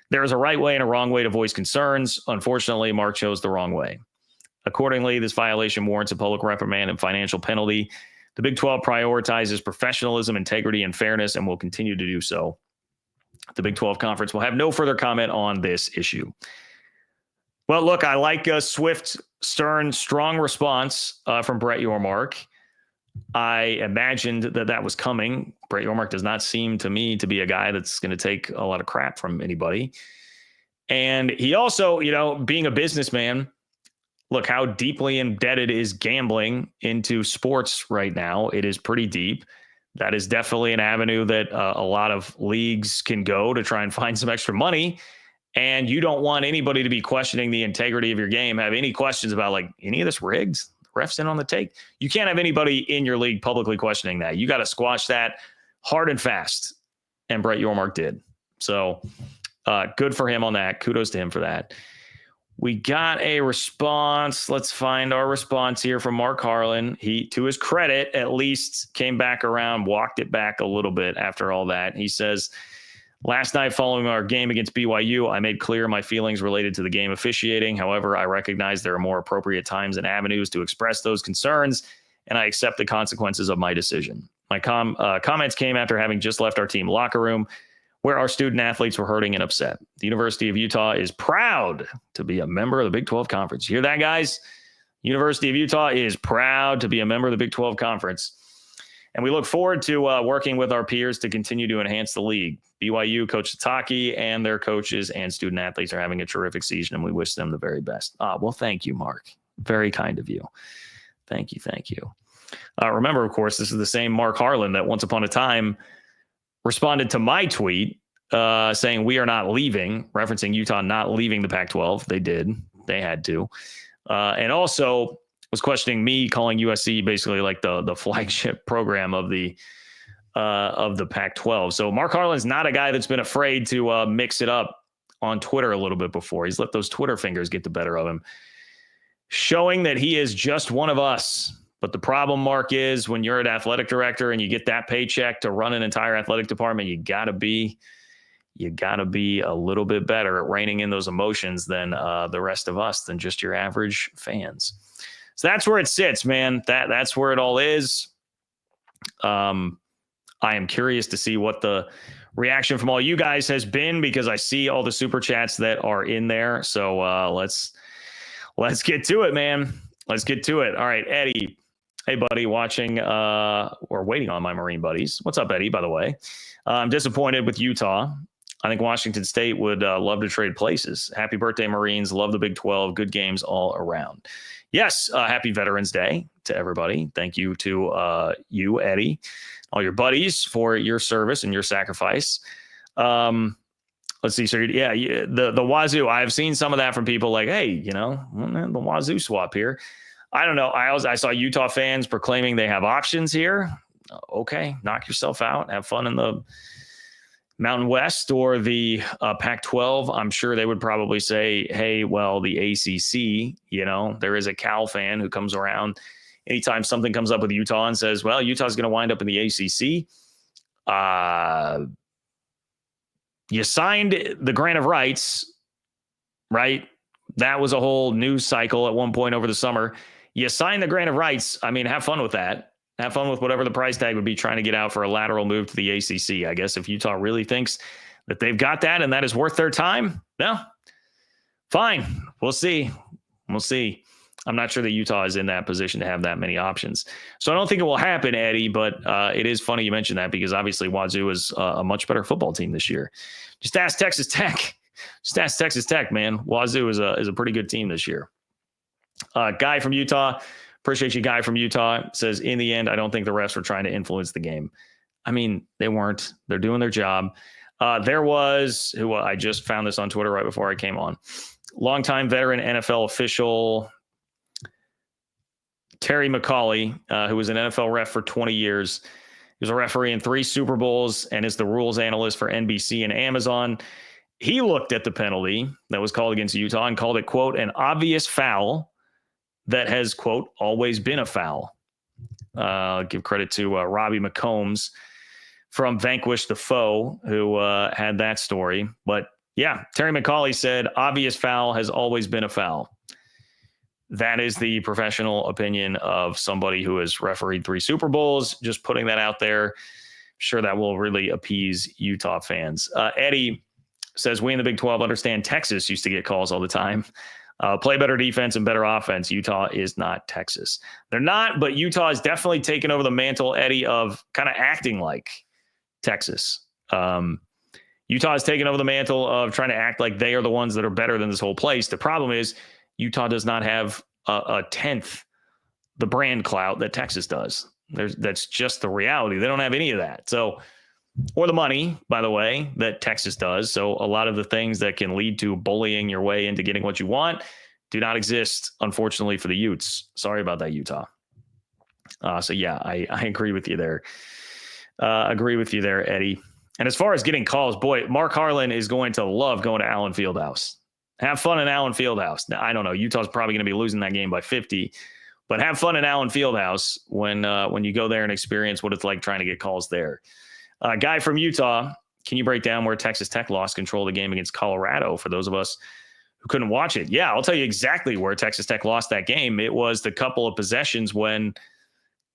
There is a right way and a wrong way to voice concerns. Unfortunately, Mark chose the wrong way. Accordingly, this violation warrants a public reprimand and financial penalty. The Big 12 prioritizes professionalism, integrity, and fairness and will continue to do so. The Big 12 conference will have no further comment on this issue. Well, look, I like a swift, stern, strong response from Brett Yormark. I imagined that was coming. Brett Yormark does not seem to me to be a guy that's going to take a lot of crap from anybody. And he also, being a businessman, look how deeply indebted is gambling into sports right now. It is pretty deep. That is definitely an avenue that a lot of leagues can go to try and find some extra money. And you don't want anybody to be questioning the integrity of your game, have any questions about like any of this rigged, refs in on the take. You can't have anybody in your league publicly questioning that. You got to squash that hard and fast. And Brett Yormark did. So good for him on that. Kudos to him for that. We got a response. Let's find our response here from Mark Harlan. He, to his credit, at least came back around, walked it back a little bit after all that. He says, last night following our game against BYU, I made clear my feelings related to the game officiating. However, I recognize there are more appropriate times and avenues to express those concerns, and I accept the consequences of my decision. My comments came after having just left our team locker room, where our student athletes were hurting and upset. The University of Utah is proud to be a member of the Big 12 Conference. You hear that, guys? University of Utah is proud to be a member of the Big 12 Conference. And we look forward to working with our peers to continue to enhance the league. BYU, Coach Sataki, and their coaches and student athletes are having a terrific season, and we wish them the very best. Well, thank you, Mark. Very kind of you. Thank you. Thank you. Remember, of course, this is the same Mark Harlan that once upon a time responded to my tweet saying we are not leaving, referencing Utah not leaving the Pac-12. They did. They had to. And also was questioning me calling USC basically like the flagship program of the Pac-12. So Mark Harlan's not a guy that's been afraid to mix it up on Twitter a little bit before. He's let those Twitter fingers get the better of him, showing that he is just one of us. But the problem, Mark, is when you're an athletic director and you get that paycheck to run an entire athletic department, you gotta be a little bit better at reining in those emotions than the rest of us, than just your average fans. So that's where it sits, man. That's where it all is. I am curious to see what the reaction from all you guys has been, because I see all the super chats that are in there. So let's get to it, man. Let's get to it. All right, Eddie. Hey, buddy, watching or waiting on my Marine buddies. What's up, Eddie, by the way? I'm disappointed with Utah. I think Washington State would love to trade places. Happy birthday, Marines. Love the Big 12. Good games all around. Yes, happy Veterans Day to everybody. Thank you to you, Eddie, all your buddies for your service and your sacrifice. Let's see. So, yeah, the Wazoo. I've seen some of that from people like, hey, the Wazoo swap here. I don't know. I saw Utah fans proclaiming they have options here. Okay, knock yourself out. Have fun in the Mountain West or the Pac-12. I'm sure they would probably say, hey, well, the ACC, there is a Cal fan who comes around anytime something comes up with Utah and says, well, Utah's going to wind up in the ACC. You signed the grant of rights, right? That was a whole news cycle at one point over the summer. You signed the grant of rights. I mean, have fun with that. Have fun with whatever the price tag would be trying to get out for a lateral move to the ACC. I guess if Utah really thinks that they've got that and that is worth their time, no, fine. We'll see. We'll see. I'm not sure that Utah is in that position to have that many options. So I don't think it will happen, Eddie, but it is funny you mentioned that because obviously Wazoo is a much better football team this year. Just ask Texas Tech. Just ask Texas Tech, man. Wazoo is a pretty good team this year. Guy from Utah. Appreciate you, Guy from Utah. Says, in the end, I don't think the refs were trying to influence the game. I mean, they weren't. They're doing their job. There was, who I just found this on Twitter right before I came on, longtime veteran NFL official Terry McCauley, who was an NFL ref for 20 years. He was a referee in 3 Super Bowls and is the rules analyst for NBC and Amazon. He looked at the penalty that was called against Utah and called it, quote, an obvious foul that has, quote, always been a foul. Give credit to Robbie McCombs from Vanquish the Foe, who had that story. But yeah, Terry McCauley said, obvious foul has always been a foul. That is the professional opinion of somebody who has refereed 3 Super Bowls. Just putting that out there. Sure, that will really appease Utah fans. Eddie says, we in the Big 12 understand Texas used to get calls all the time. Play better defense and better offense. Utah is not Texas. They're not, but Utah has definitely taken over the mantle, Eddie, of kind of acting like Texas. Utah has taken over the mantle of trying to act like they are the ones that are better than this whole place. The problem is Utah does not have a tenth the brand clout that Texas does. That's just the reality. They don't have any of that. So, or the money, by the way, that Texas does. So a lot of the things that can lead to bullying your way into getting what you want do not exist, unfortunately, for the Utes. Sorry about that, Utah. So yeah, I agree with you there. Agree with you there, Eddie. And as far as getting calls, boy, Mark Harlan is going to love going to Allen Fieldhouse. Have fun in Allen Fieldhouse. Now, I don't know. Utah's probably going to be losing that game by 50, but have fun in Allen Fieldhouse when you go there and experience what it's like trying to get calls there. Guy from Utah, can you break down where Texas Tech lost control of the game against Colorado for those of us who couldn't watch it? Yeah, I'll tell you exactly where Texas Tech lost that game. It was the couple of possessions when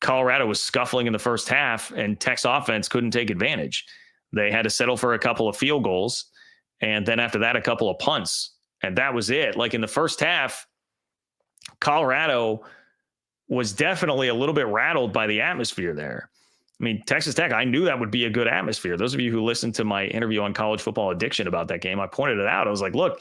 Colorado was scuffling in the first half and Tech's offense couldn't take advantage. They had to settle for a couple of field goals, and then after that, a couple of punts. And that was it. Like in the first half, Colorado was definitely a little bit rattled by the atmosphere there. I mean, Texas Tech, I knew that would be a good atmosphere. Those of you who listened to my interview on College Football Addiction about that game, I pointed it out. I was like, look,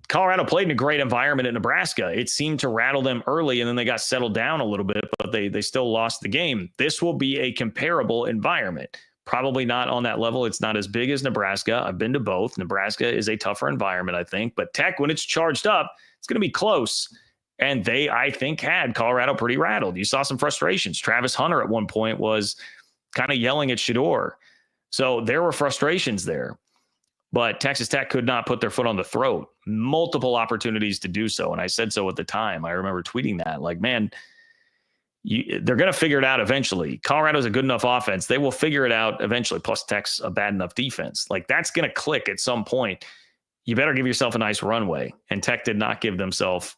Colorado played in a great environment at Nebraska. It seemed to rattle them early, and then they got settled down a little bit, but they still lost the game. This will be a comparable environment. Probably not on that level. It's not as big as Nebraska. I've been to both. Nebraska is a tougher environment, I think. But Tech, when it's charged up, it's going to be close. And they, I think, had Colorado pretty rattled. You saw some frustrations. Travis Hunter at one point was kind of yelling at Shedeur. So there were frustrations there. But Texas Tech could not put their foot on the throat. Multiple opportunities to do so. And I said so at the time. I remember tweeting that. Like, man, they're going to figure it out eventually. Colorado's a good enough offense. They will figure it out eventually. Plus Tech's a bad enough defense. Like, that's going to click at some point. You better give yourself a nice runway. And Tech did not give themselves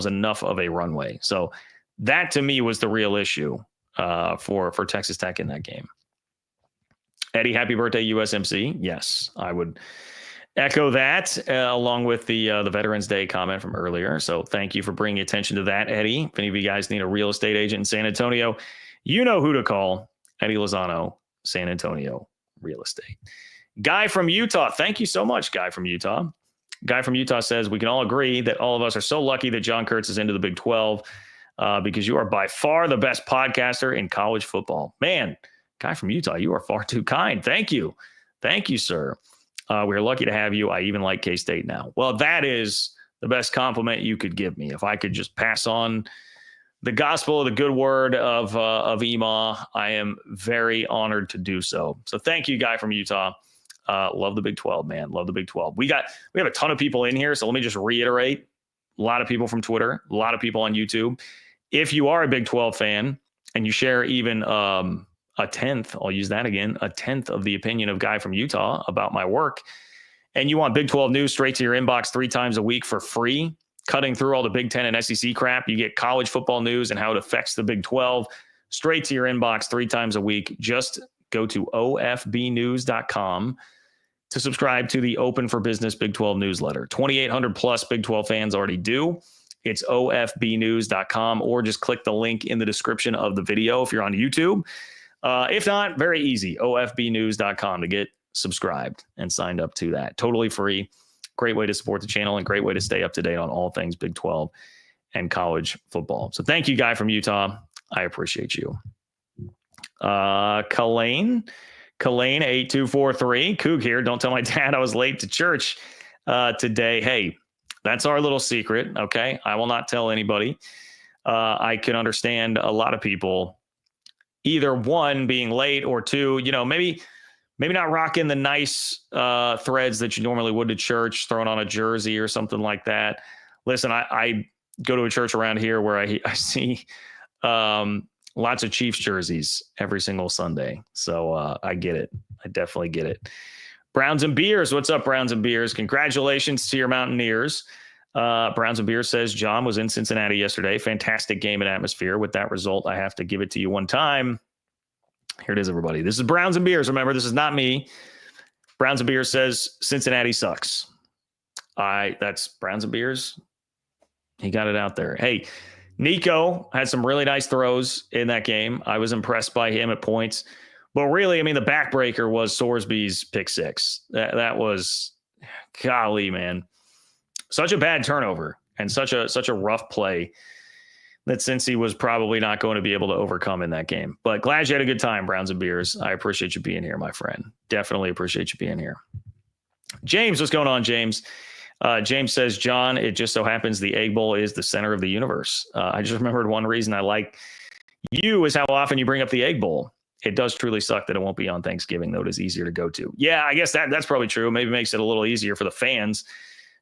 enough of a runway. So that to me was the real issue for Texas Tech in that game. Eddie, happy birthday, USMC. Yes, I would echo that along with the Veterans Day comment from earlier. So thank you for bringing attention to that, Eddie. If any of you guys need a real estate agent in San Antonio, you know who to call. Eddie Lozano, San Antonio Real Estate. Guy from Utah. Thank you so much, Guy from Utah. Guy from Utah says, we can all agree that all of us are so lucky that John Kurtz is into the Big 12 because you are by far the best podcaster in college football. Man, Guy from Utah, you are far too kind. Thank you. Thank you, sir. We're lucky to have you. I even like K-State now. Well, that is the best compliment you could give me. If I could just pass on the gospel of the good word of EMA, I am very honored to do so. So thank you, Guy from Utah. Love the Big 12, man. Love the Big 12. We have a ton of people in here. So let me just reiterate. A lot of people from Twitter, a lot of people on YouTube. If you are a Big 12 fan and you share even a tenth, I'll use that again, a tenth of the opinion of Guy from Utah about my work, and you want Big 12 news straight to your inbox 3 times a week for free, cutting through all the Big 10 and SEC crap, you get college football news and how it affects the Big 12 straight to your inbox 3 times a week. Just go to ofbnews.com to subscribe to the Open for Business Big 12 newsletter. 2,800 plus Big 12 fans already do. It's ofbnews.com, or just click the link in the description of the video if you're on YouTube. If not, very easy, ofbnews.com to get subscribed and signed up to that. Totally free. Great way to support the channel and great way to stay up to date on all things Big 12 and college football. So thank you, guy from Utah. I appreciate you. Kalane 8243. Coog here. Don't tell my dad I was late to church today. Hey, that's our little secret. Okay. I will not tell anybody. I can understand a lot of people, either one, being late, or two, maybe not rocking the nice threads that you normally would to church, throwing on a jersey or something like that. Listen, I go to a church around here where I see lots of Chiefs jerseys every single Sunday. So I get it. I definitely get it. Browns and Beers. What's up, Browns and Beers? Congratulations to your Mountaineers. Browns and Beers says, John was in Cincinnati yesterday. Fantastic game and atmosphere. With that result, I have to give it to you one time. Here it is, everybody. This is Browns and Beers. Remember, this is not me. Browns and Beers says Cincinnati sucks. That's Browns and Beers. He got it out there. Hey, Nico had some really nice throws in that game. I was impressed by him at points. But really, the backbreaker was Sorsby's pick six. That was, golly, man. Such a bad turnover and such a rough play that Cincy was probably not going to be able to overcome in that game. But glad you had a good time, Browns and Beers. I appreciate you being here, my friend. Definitely appreciate you being here. James, what's going on, James? James says, John, it just so happens the Egg Bowl is the center of the universe. I just remembered one reason I like you is how often you bring up the Egg Bowl. It does truly suck that it won't be on Thanksgiving, though. It is easier to go to. Yeah, I guess that's probably true. Maybe makes it a little easier for the fans.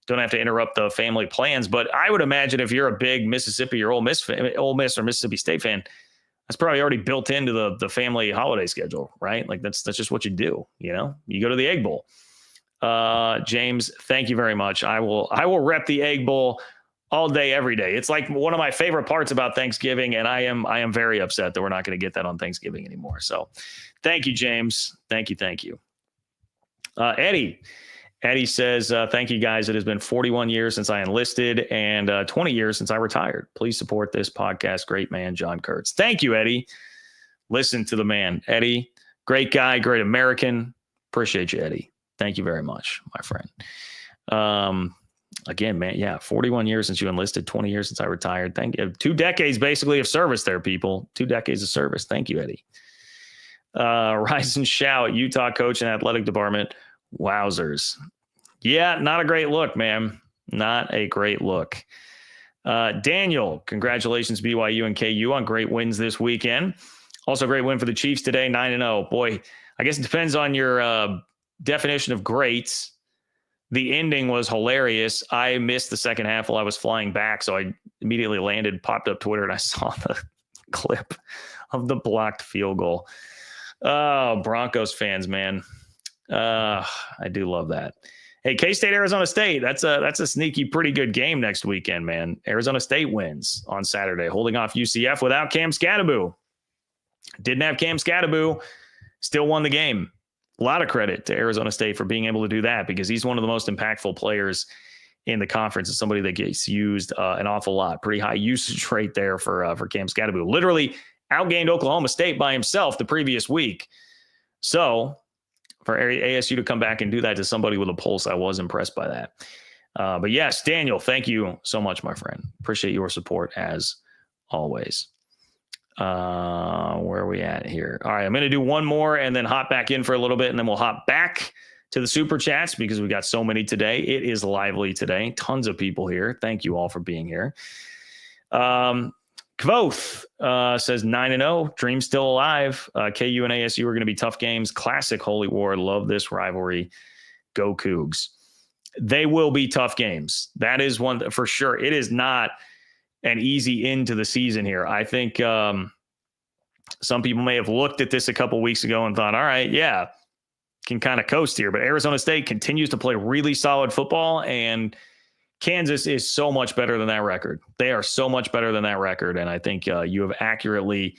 Don't have to interrupt the family plans. But I would imagine if you're a big Mississippi or Ole Miss or Mississippi State fan, that's probably already built into the family holiday schedule, right? Like that's just what you do. You go to the Egg Bowl. James, thank you very much. I will rep the Egg Bowl all day, every day. It's like one of my favorite parts about Thanksgiving, and I am very upset that we're not going to get that on Thanksgiving anymore. So thank you, James. Thank you. Eddie says, thank you, guys. It has been 41 years since I enlisted and 20 years since I retired. Please support this podcast. Great man, John Kurtz. Thank you, Eddie. Listen to the man. Eddie, great guy, great American. Appreciate you, Eddie. Thank you very much, my friend. Again, man, yeah, 41 years since you enlisted, 20 years since I retired. Thank you. 2 decades, basically, of service there, people. 2 decades of service. Thank you, Eddie. Rise and Shout, Utah coach and athletic department. Wowzers. Yeah, not a great look, man. Not a great look. Daniel, congratulations, BYU and KU on great wins this weekend. Also, great win for the Chiefs today, 9-0. Boy, I guess it depends on your definition of great. The ending was hilarious. I missed the second half while I was flying back, so I immediately landed, popped up Twitter, and I saw the clip of the blocked field goal. Oh, Broncos fans, man. I do love that. Hey, K-State, Arizona State. That's a sneaky, pretty good game next weekend, man. Arizona State wins on Saturday, holding off UCF without Cam Scatteraboo. Didn't have Cam Scatteraboo, still won the game. A lot of credit to Arizona State for being able to do that because he's one of the most impactful players in the conference. It's somebody that gets used an awful lot. Pretty high usage rate there for Cam Scatteraboo. Literally outgained Oklahoma State by himself the previous week. So for ASU to come back and do that to somebody with a pulse, I was impressed by that. But yes, Daniel, thank you so much, my friend. Appreciate your support as always. Where are we at here? All right, I'm going to do one more and then hop back in for a little bit, and then we'll hop back to the super chats because we got so many today. It is lively today. Tons of people here. Thank you all for being here. Kvoth says 9-0. Dream still alive. KU and ASU are going to be tough games. Classic Holy War. Love this rivalry. Go Cougs. They will be tough games. That is one for sure. It is not an easy end to the season here. I think some people may have looked at this a couple weeks ago and thought, all right, yeah, can kind of coast here. But Arizona State continues to play really solid football, and Kansas is so much better than that record. They are so much better than that record, and I think you have accurately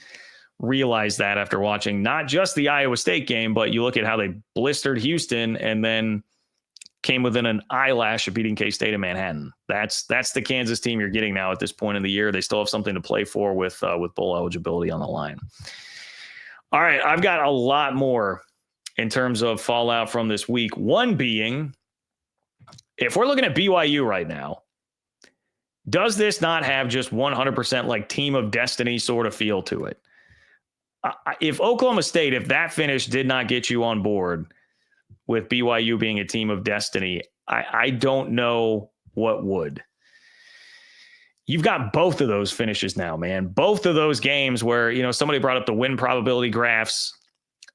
realized that after watching not just the Iowa State game, but you look at how they blistered Houston and then came within an eyelash of beating K-State in Manhattan. That's the Kansas team you're getting now at this point in the year. They still have something to play for with bowl eligibility on the line. All right, I've got a lot more in terms of fallout from this week. One being, if we're looking at BYU right now, does this not have just 100% like team of destiny sort of feel to it? If Oklahoma State, if that finish did not get you on board with BYU being a team of destiny, I don't know what would. You've got both of those finishes now, man. Both of those games where, somebody brought up the win probability graphs.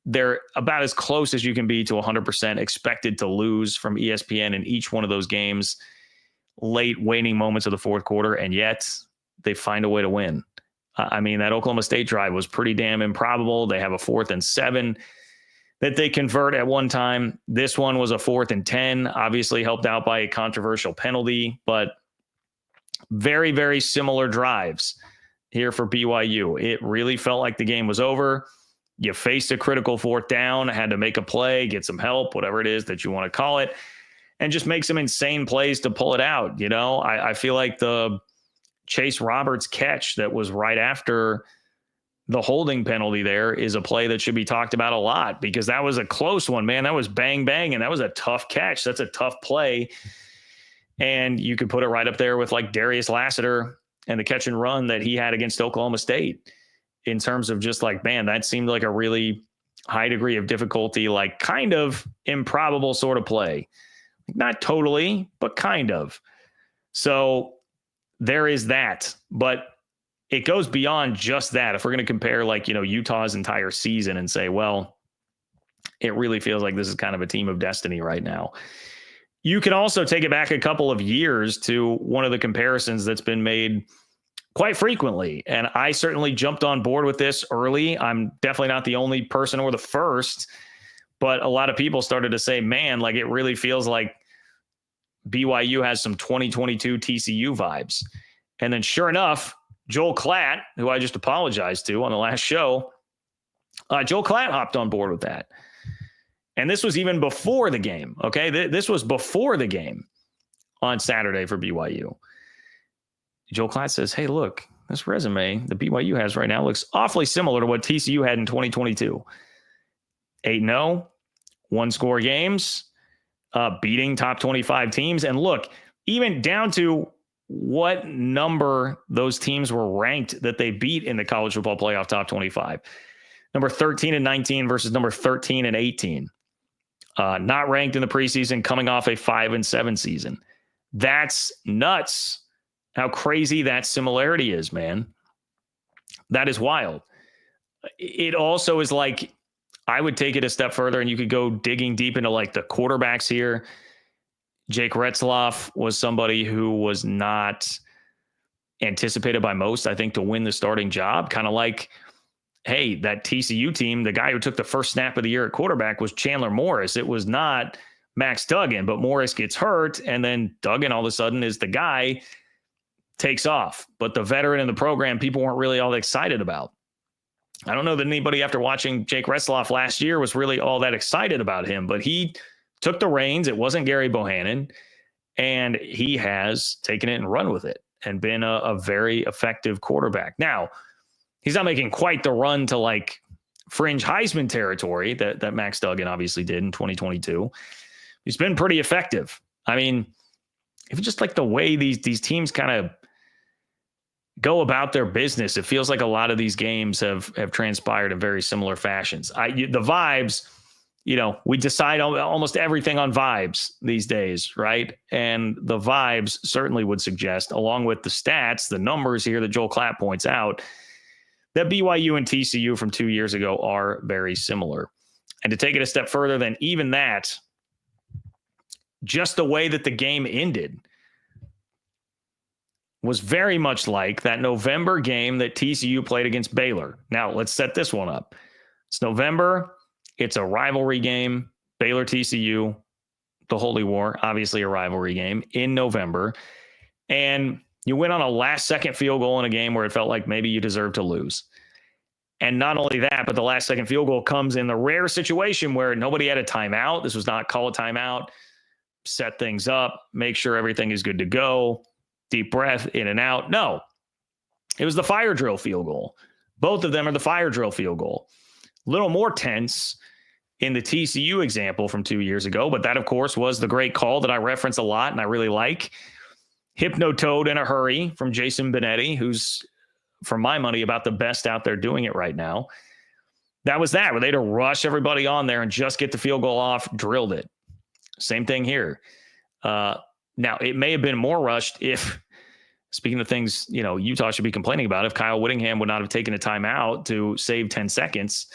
They're about as close as you can be to 100% expected to lose from ESPN in each one of those games, late waning moments of the fourth quarter, and yet they find a way to win. That Oklahoma State drive was pretty damn improbable. They have a 4th and 7 that they convert at one time. This one was a 4th and 10, obviously helped out by a controversial penalty, but very, very similar drives here for BYU. It really felt like the game was over. You faced a critical 4th down, had to make a play, get some help, whatever it is that you want to call it, and just make some insane plays to pull it out. I feel like the Chase Roberts catch that was right after the holding penalty there is a play that should be talked about a lot, because that was a close one, man. That was bang, bang, and that was a tough catch. That's a tough play. And you could put it right up there with like Darius Lassiter and the catch and run that he had against Oklahoma State in terms of just like, man, that seemed like a really high degree of difficulty, like kind of improbable sort of play. Not totally, but kind of. So there is that, but it goes beyond just that. If we're going to compare like, Utah's entire season and say, well, it really feels like this is kind of a team of destiny right now. You can also take it back a couple of years to one of the comparisons that's been made quite frequently. And I certainly jumped on board with this early. I'm definitely not the only person or the first, but a lot of people started to say, man, like it really feels like BYU has some 2022 TCU vibes. And then sure enough, Joel Klatt, who I just apologized to on the last show, Joel Klatt hopped on board with that. And this was even before the game, okay? This was before the game on Saturday for BYU. Joel Klatt says, hey, look, this resume the BYU has right now looks awfully similar to what TCU had in 2022. 8-0, one-score games, beating top 25 teams. And look, even down to what number those teams were ranked that they beat in the college football playoff top 25. Number 13 and 19 versus number 13 and 18. Not ranked in the preseason, coming off a 5-7 season. That's nuts. How crazy that similarity is, man. That is wild. It also is like, I would take it a step further and you could go digging deep into like the quarterbacks here. Jake Retzloff was somebody who was not anticipated by most, I think, to win the starting job. Kind of like, hey, that TCU team, the guy who took the first snap of the year at quarterback was Chandler Morris. It was not Max Duggan, but Morris gets hurt, and then Duggan all of a sudden is the guy, takes off. But the veteran in the program, people weren't really all excited about. I don't know that anybody after watching Jake Retzloff last year was really all that excited about him, but he took the reins. It wasn't Gary Bohannon, and he has taken it and run with it and been a very effective quarterback. Now, he's not making quite the run to like fringe Heisman territory that Max Duggan obviously did in 2022. He's been pretty effective. I mean, if just like the way these teams kind of go about their business, it feels like a lot of these games have transpired in very similar fashions. The vibes, we decide almost everything on vibes these days, right? And the vibes certainly would suggest, along with the stats, the numbers here that Joel Klatt points out, that BYU and TCU from 2 years ago are very similar. And to take it a step further than even that, just the way that the game ended was very much like that November game that TCU played against Baylor. Now, let's set this one up. It's November. It's a rivalry game. Baylor-TCU, the Holy War, obviously a rivalry game in November. And you went on a last-second field goal in a game where it felt like maybe you deserved to lose. And not only that, but the last-second field goal comes in the rare situation where nobody had a timeout. This was not call a timeout. set things up, make sure everything is good to go, deep breath, in and out. No, it was the fire drill field goal. Both of them are the fire drill field goal. A little more tense in the TCU example from 2 years ago, but that, of course, was the great call that I reference a lot and I really like. Hypno-toed in a hurry from Jason Benetti, who's, for my money, about the best out there doing it right now. That was that, where they had to rush everybody on there and just get the field goal off, drilled it. Same thing here. Now, it may have been more rushed if, speaking of things, Utah should be complaining about, if Kyle Whittingham would not have taken a timeout to save 10 seconds.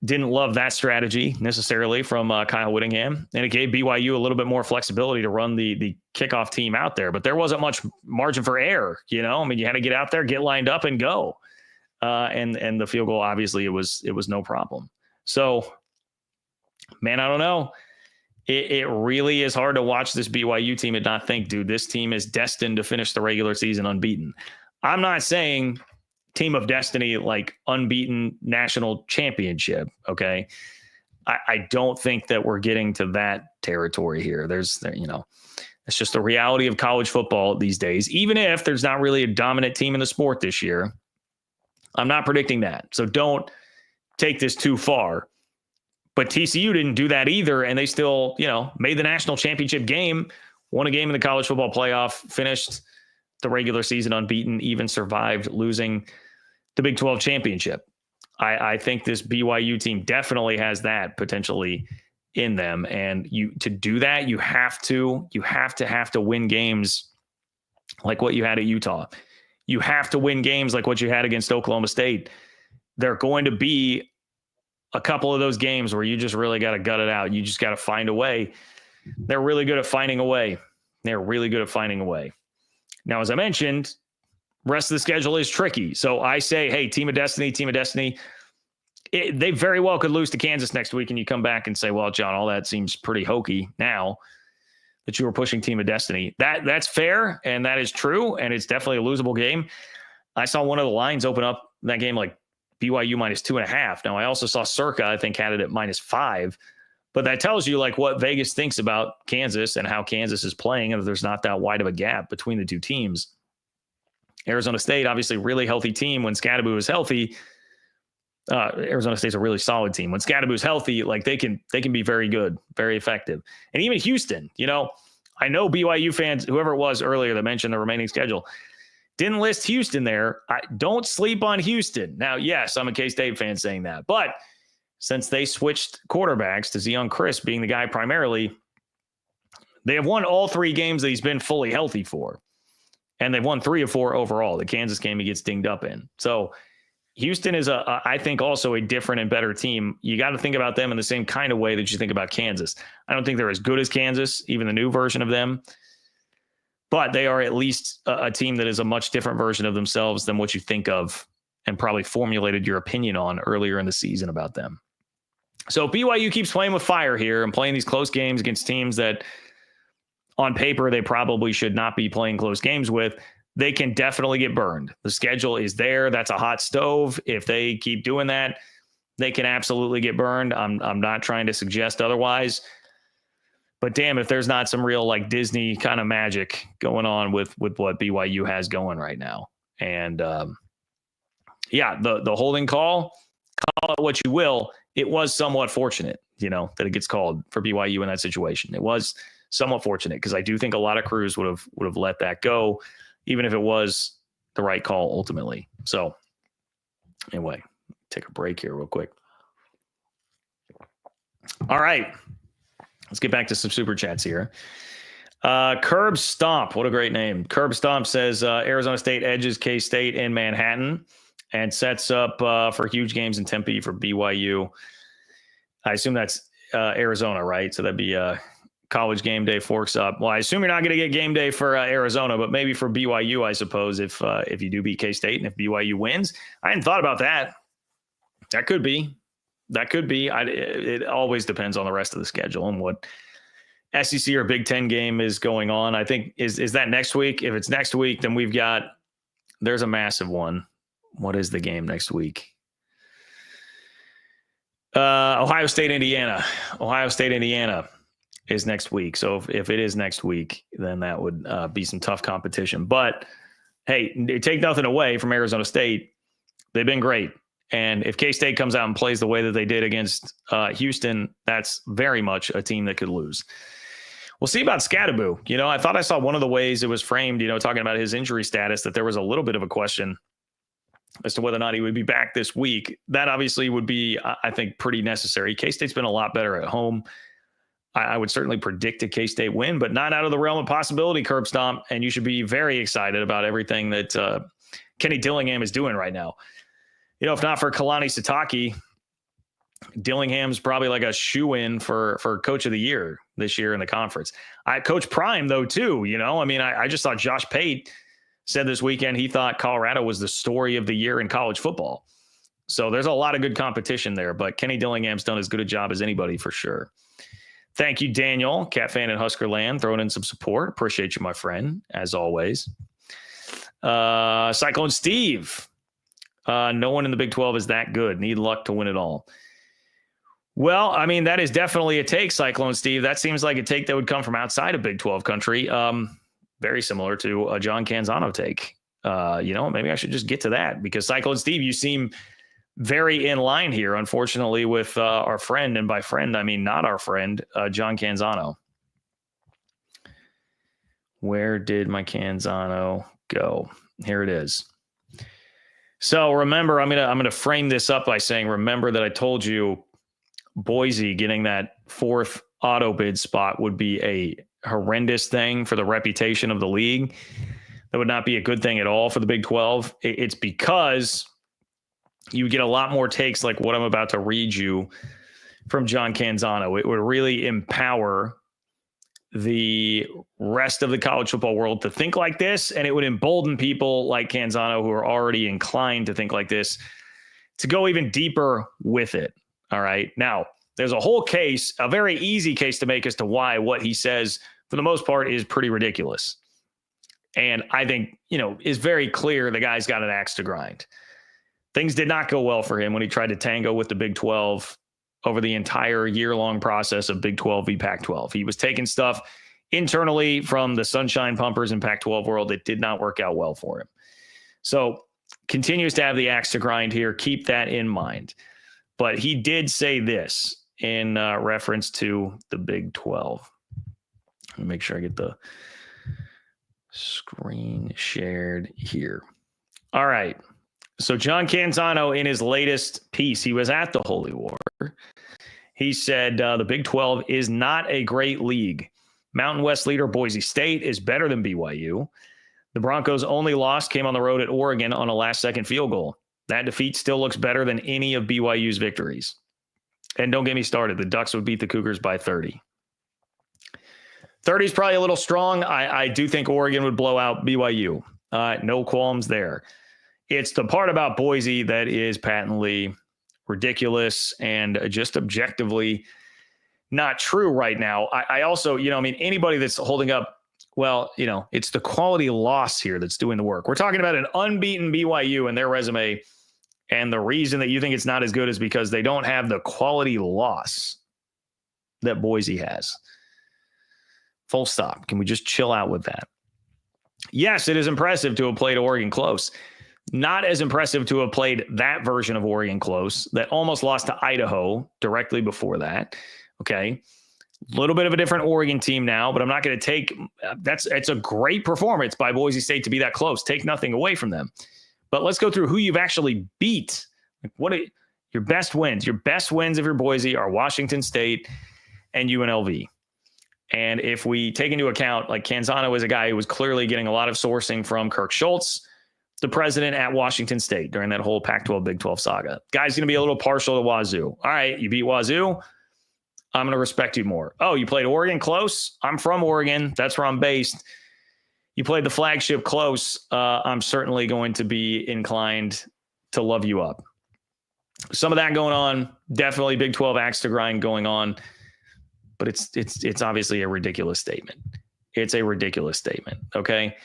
Didn't love that strategy necessarily from Kyle Whittingham. And it gave BYU a little bit more flexibility to run the kickoff team out there. But there wasn't much margin for error, you had to get out there, get lined up, and go. And the field goal, obviously, it was no problem. So, man, I don't know. It really is hard to watch this BYU team and not think, dude, this team is destined to finish the regular season unbeaten. I'm not saying team of destiny, like unbeaten national championship. Okay. I don't think that we're getting to that territory here. It's just the reality of college football these days. Even if there's not really a dominant team in the sport this year, I'm not predicting that. So don't take this too far. But TCU didn't do that either. And they still, made the national championship game, won a game in the college football playoff, finished the regular season unbeaten, even survived losing the Big 12 championship. I think this BYU team definitely has that potentially in them. And to do that, you have to win games like what you had at Utah. You have to win games like what you had against Oklahoma State. They're going to be a couple of those games where you just really got to gut it out. You just got to find a way. They're really good at finding a way. Now, as I mentioned, rest of the schedule is tricky. So I say, hey, team of destiny. They very well could lose to Kansas next week, and you come back and say, well, John, all that seems pretty hokey now that you were pushing team of destiny. That's fair, and that is true, and it's definitely a losable game. I saw one of the lines open up in that game like BYU -2.5. Now, I also saw Circa, I think, had it at -5. But that tells you like what Vegas thinks about Kansas and how Kansas is playing, and if there's not that wide of a gap between the two teams. Arizona State, obviously, really healthy team. When Scadaboo is healthy, Arizona State's a really solid team. When Scadaboo is healthy, like they can be very good, very effective. And even Houston, I know BYU fans, whoever it was earlier that mentioned the remaining schedule, didn't list Houston there. Don't sleep on Houston. Now, yes, I'm a K-State fan saying that, but since they switched quarterbacks to Zion Chris being the guy primarily, they have won all 3 games that he's been fully healthy for. And they've won 3 of 4 overall. The Kansas game he gets dinged up in. So Houston is, I think, also a different and better team. You got to think about them in the same kind of way that you think about Kansas. I don't think they're as good as Kansas, even the new version of them. But they are at least a team that is a much different version of themselves than what you think of and probably formulated your opinion on earlier in the season about them. So BYU keeps playing with fire here and playing these close games against teams that on paper they probably should not be playing close games with. They can definitely get burned. The schedule is there. That's a hot stove. If they keep doing that, they can absolutely get burned. I'm not trying to suggest otherwise. But damn, if there's not some real like Disney kind of magic going on with what BYU has going right now. And the holding call it what you will. It was somewhat fortunate, that it gets called for BYU in that situation. It was somewhat fortunate because I do think a lot of crews would have let that go, even if it was the right call ultimately. So anyway, take a break here real quick. All right. Let's get back to some super chats here. Curb Stomp. What a great name. Curb Stomp says Arizona State edges K-State in Manhattan and sets up for huge games in Tempe for BYU. I assume that's Arizona, right? So that'd be college game day forks up. Well, I assume you're not going to get game day for Arizona, but maybe for BYU, I suppose, if you do beat K-State and if BYU wins. I hadn't thought about that. That could be. It always depends on the rest of the schedule and what SEC or Big Ten game is going on. I think, is that next week? If it's next week, then there's a massive one. What is the game next week? Ohio State, Indiana. is next week. So if it is next week, then that would be some tough competition. But hey, take nothing away from Arizona State. They've been great. And if K-State comes out and plays the way that they did against Houston, that's very much a team that could lose. We'll see about Scadaboo. I thought I saw one of the ways it was framed, talking about his injury status, that there was a little bit of a question as to whether or not he would be back this week. That obviously would be, I think, pretty necessary. K-State's been a lot better at home. I would certainly predict a K-State win, but not out of the realm of possibility, Curb Stomp. And you should be very excited about everything that Kenny Dillingham is doing right now. If not for Kalani Sitake, Dillingham's probably like a shoe-in for Coach of the Year this year in the conference. Coach Prime, though, too. I just thought Josh Pate said this weekend he thought Colorado was the story of the year in college football. So there's a lot of good competition there, but Kenny Dillingham's done as good a job as anybody for sure. Thank you, Daniel, Cat Fan in Huskerland, throwing in some support. Appreciate you, my friend, as always. Cyclone Steve. No one in the Big 12 is that good. Need luck to win it all. Well, that is definitely a take, Cyclone Steve. That seems like a take that would come from outside of Big 12 country. Very similar to a John Canzano take. Maybe I should just get to that because Cyclone Steve, you seem very in line here, unfortunately, with our friend. And by friend, I mean not our friend, John Canzano. Where did my Canzano go? Here it is. So remember, I'm gonna frame this up by saying, remember that I told you Boise getting that fourth auto bid spot would be a horrendous thing for the reputation of the league. That would not be a good thing at all for the Big 12. It's because you get a lot more takes like what I'm about to read you from John Canzano. It would really empower the rest of the college football world to think like this, and it would embolden people like Canzano who are already inclined to think like this to go even deeper with it. All right. Now, there's a whole case, a very easy case to make as to why what he says, for the most part, is pretty ridiculous. And I think, is very clear the guy's got an axe to grind. Things did not go well for him when he tried to tango with the Big 12 over the entire year-long process of Big 12 v. Pac-12. He was taking stuff internally from the sunshine pumpers in Pac-12 world. It did not work out well for him. So continues to have the axe to grind here. Keep that in mind. But he did say this in reference to the Big 12. Let me make sure I get the screen shared here. All right. So John Canzano, in his latest piece, he was at the Holy War. He said the Big 12 is not a great league. Mountain West leader Boise State is better than BYU. The Broncos' only loss came on the road at Oregon on a last-second field goal. That defeat still looks better than any of BYU's victories. And don't get me started. The Ducks would beat the Cougars by 30. 30 is probably a little strong. I do think Oregon would blow out BYU. No qualms there. It's the part about Boise that is patently ridiculous and just objectively not true right now. I also, anybody that's holding up, it's the quality loss here that's doing the work. We're talking about an unbeaten BYU and their resume. And the reason that you think it's not as good is because they don't have the quality loss that Boise has. Full stop. Can we just chill out with that? Yes, it is impressive to have played Oregon close. Not as impressive to have played that version of Oregon close that almost lost to Idaho directly before that. Okay. A little bit of a different Oregon team now, but I'm not going to take it's a great performance by Boise State to be that close. Take nothing away from them. But let's go through who you've actually beat. What are your best wins? Your best wins of your Boise are Washington State and UNLV. And if we take into account, like Canzano is a guy who was clearly getting a lot of sourcing from Kirk Schultz, the president at Washington State during that whole Pac-12, Big 12 saga. Guy's going to be a little partial to Wazoo. All right, you beat Wazoo. I'm going to respect you more. Oh, you played Oregon close? I'm from Oregon. That's where I'm based. You played the flagship close. I'm certainly going to be inclined to love you up. Some of that going on. Definitely Big 12 axe to grind going on. But it's obviously a ridiculous statement. It's a ridiculous statement, okay?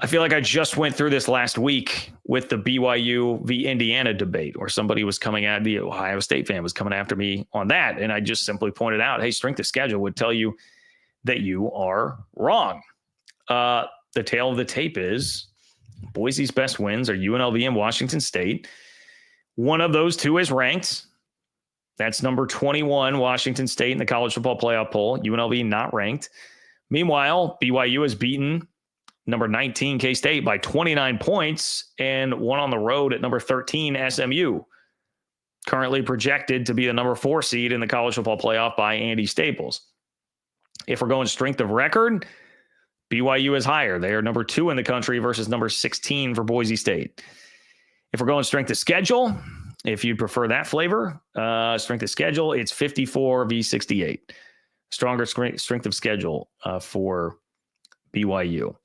I feel like I just went through this last week with the BYU v. Indiana debate, where somebody was coming at the Ohio State fan was coming after me on that. And I just simply pointed out, hey, strength of schedule would tell you that you are wrong. The tail of the tape is Boise's best wins are UNLV and Washington State. One of those two is ranked. That's number 21, Washington State in the college football playoff poll. UNLV not ranked. Meanwhile, BYU has beaten number 19, K-State by 29 points and won on the road at number 13, SMU. Currently projected to be the number 4 seed in the college football playoff by Andy Staples. If we're going strength of record, BYU is higher. They are number 2 in the country versus number 16 for Boise State. If we're going strength of schedule, if you'd prefer that flavor, strength of schedule, it's 54 v. 68. Stronger strength of schedule for BYU.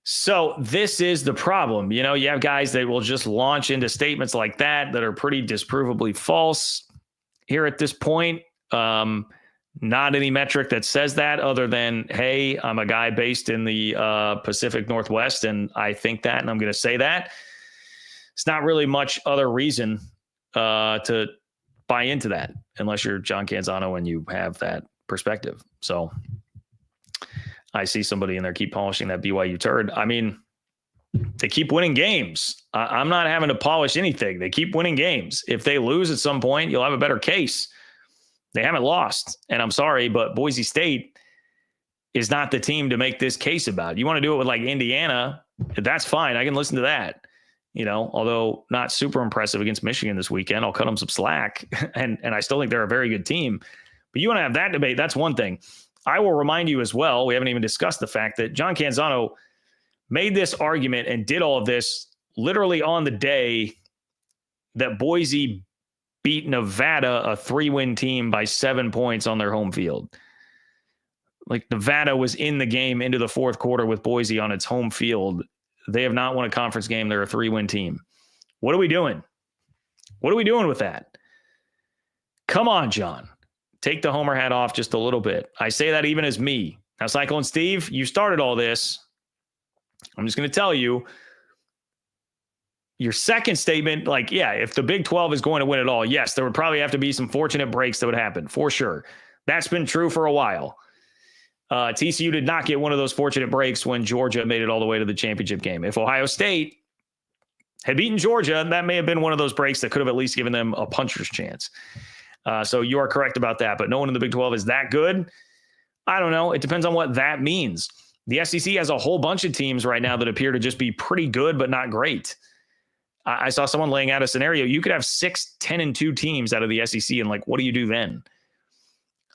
So this is the problem. You know, you have guys that will just launch into statements like that are pretty disprovably false here at this point. Not any metric that says that other than, hey, I'm a guy based in the Pacific Northwest, and I think that, and I'm going to say that. It's not really much other reason to buy into that unless you're John Canzano and you have that perspective. So I see somebody in there keep polishing that BYU turd. I mean, they keep winning games. I'm not having to polish anything. They keep winning games. If they lose at some point, you'll have a better case. They haven't lost. And I'm sorry, but Boise State is not the team to make this case about. You want to do it with like Indiana, that's fine. I can listen to that. You know, although not super impressive against Michigan this weekend, I'll cut them some slack. And I still think they're a very good team. But you want to have that debate, that's one thing. I will remind you as well, we haven't even discussed the fact that John Canzano made this argument and did all of this literally on the day that Boise beat Nevada, a 3-win team, by 7 points on their home field. Like, Nevada was in the game into the fourth quarter with Boise on its home field. They have not won a conference game. They're a 3-win team. What are we doing? What are we doing with that? Come on, John. Take the homer hat off just a little bit. I say that even as me. Now, Cyclone Steve, you started all this. I'm just going to tell you, your second statement, like, yeah, if the Big 12 is going to win it all, yes, there would probably have to be some fortunate breaks that would happen, for sure. That's been true for a while. TCU did not get one of those fortunate breaks when Georgia made it all the way to the championship game. If Ohio State had beaten Georgia, that may have been one of those breaks that could have at least given them a puncher's chance. So you are correct about that, but no one in the Big 12 is that good. I don't know. It depends on what that means. The SEC has a whole bunch of teams right now that appear to just be pretty good, but not great. I saw someone laying out a scenario. You could have 6 10-2 teams out of the SEC, and like, what do you do then?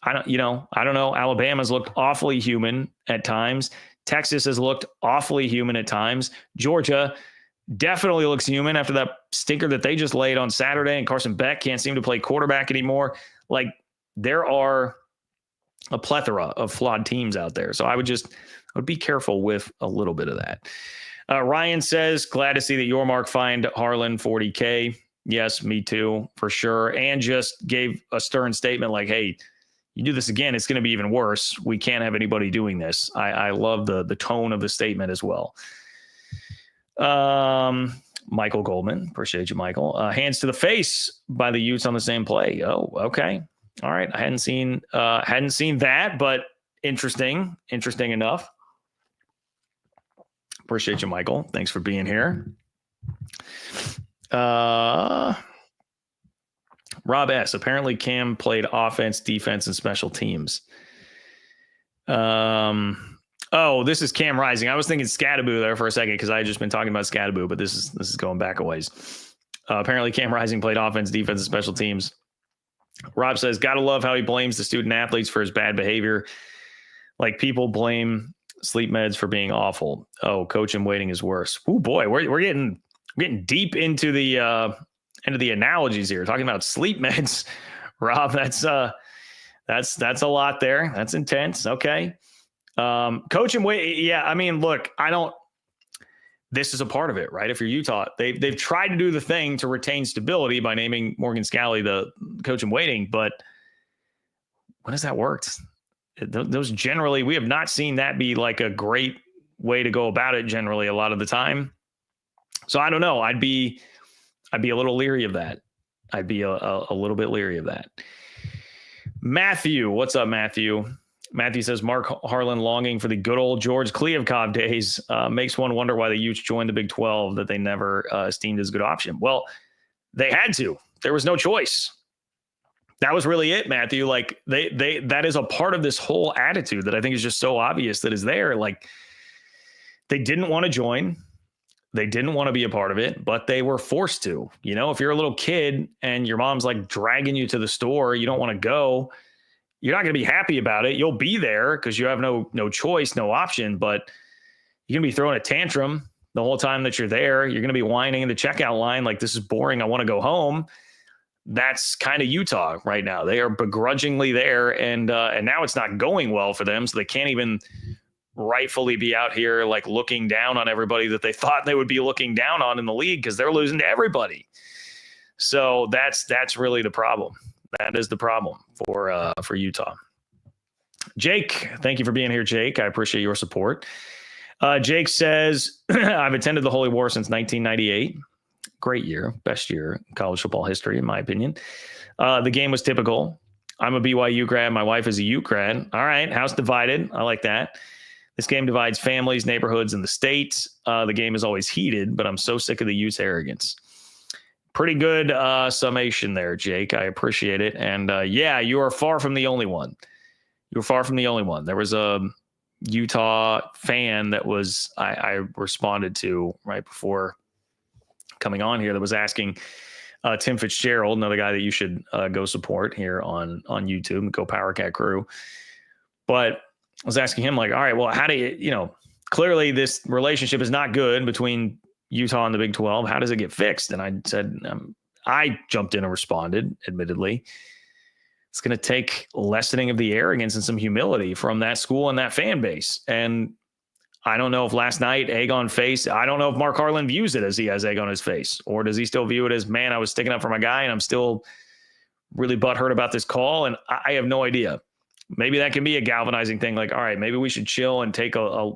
I don't know. Alabama's looked awfully human at times. Texas has looked awfully human at times. Georgia definitely looks human after that stinker that they just laid on Saturday, and Carson Beck can't seem to play quarterback anymore. Like, there are a plethora of flawed teams out there. So I would be careful with a little bit of that. Ryan says, glad to see that your Mark fined Harlan $40K. Yes, me too, for sure. And just gave a stern statement like, hey, you do this again, it's going to be even worse. We can't have anybody doing this. I love the tone of the statement as well. Michael Goldman, appreciate you, Michael. Hands to the face by the Utes on the same play. Oh, okay. All right. I hadn't seen that, but interesting enough. Appreciate you, Michael. Thanks for being here. Rob S. Apparently Cam played offense, defense, and special teams. Oh, this is Cam Rising. I was thinking Scadaboo there for a second because I had just been talking about Scadaboo, but this is going back a ways. Apparently Cam Rising played offense, defense, and special teams. Rob says, gotta love how he blames the student athletes for his bad behavior. Like, people blame sleep meds for being awful. Oh, coach in waiting is worse. Oh boy, we're getting deep into the analogies here. Talking about sleep meds, Rob. That's a lot there. That's intense. Okay. Coach in wait. Yeah. I mean, look, this is a part of it, right? If you're Utah, they've tried to do the thing to retain stability by naming Morgan Scalley the coach in waiting, but when has that worked? Those generally, we have not seen that be like a great way to go about it generally a lot of the time. So I don't know. I'd be a little leery of that. I'd be a little bit leery of that. Matthew, what's up, Matthew? Matthew says, Mark Harlan longing for the good old George Kliavkov days makes one wonder why the Utes joined the Big 12 that they never esteemed as a good option. Well, they had to. There was no choice. That was really it, Matthew. Like that is a part of this whole attitude that I think is just so obvious that is there. Like they didn't want to join. They didn't want to be a part of it, but they were forced to. You know, if you're a little kid and your mom's like dragging you to the store, you don't want to go, you're not going to be happy about it. You'll be there because you have no choice, no option, but you're going to be throwing a tantrum the whole time that you're there. You're going to be whining in the checkout line like, this is boring, I want to go home. That's kind of Utah right now. They are begrudgingly there, and now it's not going well for them, so they can't even rightfully be out here like looking down on everybody that they thought they would be looking down on in the league because they're losing to everybody. So that's really the problem. That is the problem for Utah. Jake, thank you for being here, Jake. I appreciate your support. Jake says, I've attended the Holy War since 1998. Great year, best year in college football history, in my opinion. The game was typical. I'm a BYU grad. My wife is a Ute grad. All right, house divided. I like that. This game divides families, neighborhoods, and the state. The game is always heated, but I'm so sick of the Utes' arrogance. Pretty good summation there, Jake. I appreciate it. And yeah, you are far from the only one. You're far from the only one. There was a Utah fan that was I responded to right before coming on here that was asking Tim Fitzgerald, another guy that you should go support here on YouTube, Go Power Cat Crew. But I was asking him like, all right, well, how do you clearly this relationship is not good between Utah and the Big 12. How does it get fixed? And I said, I jumped in and responded, admittedly. It's going to take lessening of the arrogance and some humility from that school and that fan base. And I don't know if last night, egg on face, I don't know if Mark Harlan views it as he has egg on his face, or does he still view it as, man, I was sticking up for my guy and I'm still really butthurt about this call. And I have no idea. Maybe that can be a galvanizing thing. Like, all right, maybe we should chill and take a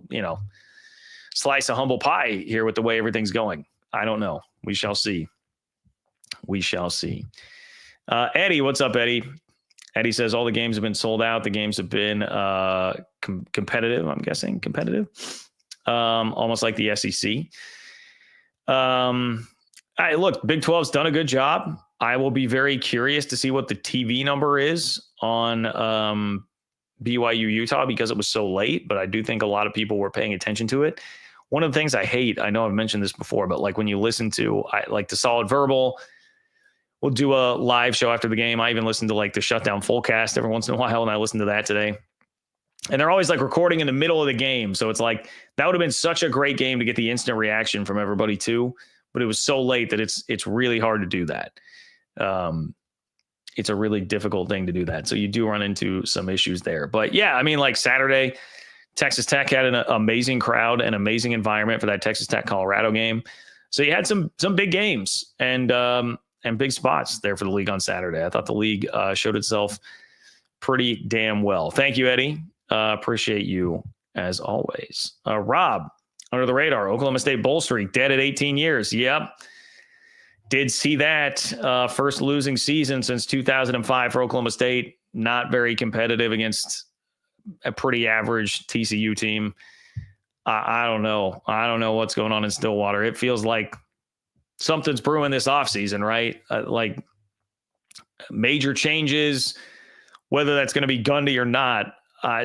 slice of humble pie here with the way everything's going. I don't know. We shall see. We shall see. Eddie, what's up, Eddie? Eddie says all the games have been sold out. The games have been competitive, I'm guessing. Competitive. Almost like the SEC. Look, Big 12's done a good job. I will be very curious to see what the TV number is on BYU Utah because it was so late, but I do think a lot of people were paying attention to it. One of the things I hate, I know I've mentioned this before, but like when you listen to the Solid Verbal, we'll do a live show after the game. I even listen to like the Shutdown Fullcast every once in a while, and I listened to that today. And they're always like recording in the middle of the game. So it's like, that would have been such a great game to get the instant reaction from everybody too. But it was so late that it's really hard to do that. It's a really difficult thing to do that. So you do run into some issues there. But yeah, I mean, like Saturday, Texas Tech had an amazing crowd, an amazing environment for that Texas Tech Colorado game. So you had some big games and big spots there for the league on Saturday. I thought the league showed itself pretty damn well. Thank you, Eddie. Appreciate you as always. Rob, under the radar, Oklahoma State bowl streak dead at 18 years. Yep. Did see that first losing season since 2005 for Oklahoma State. Not very competitive against a pretty average TCU team. I don't know. I don't know what's going on in Stillwater. It feels like something's brewing this offseason, right? Like major changes, whether that's going to be Gundy or not,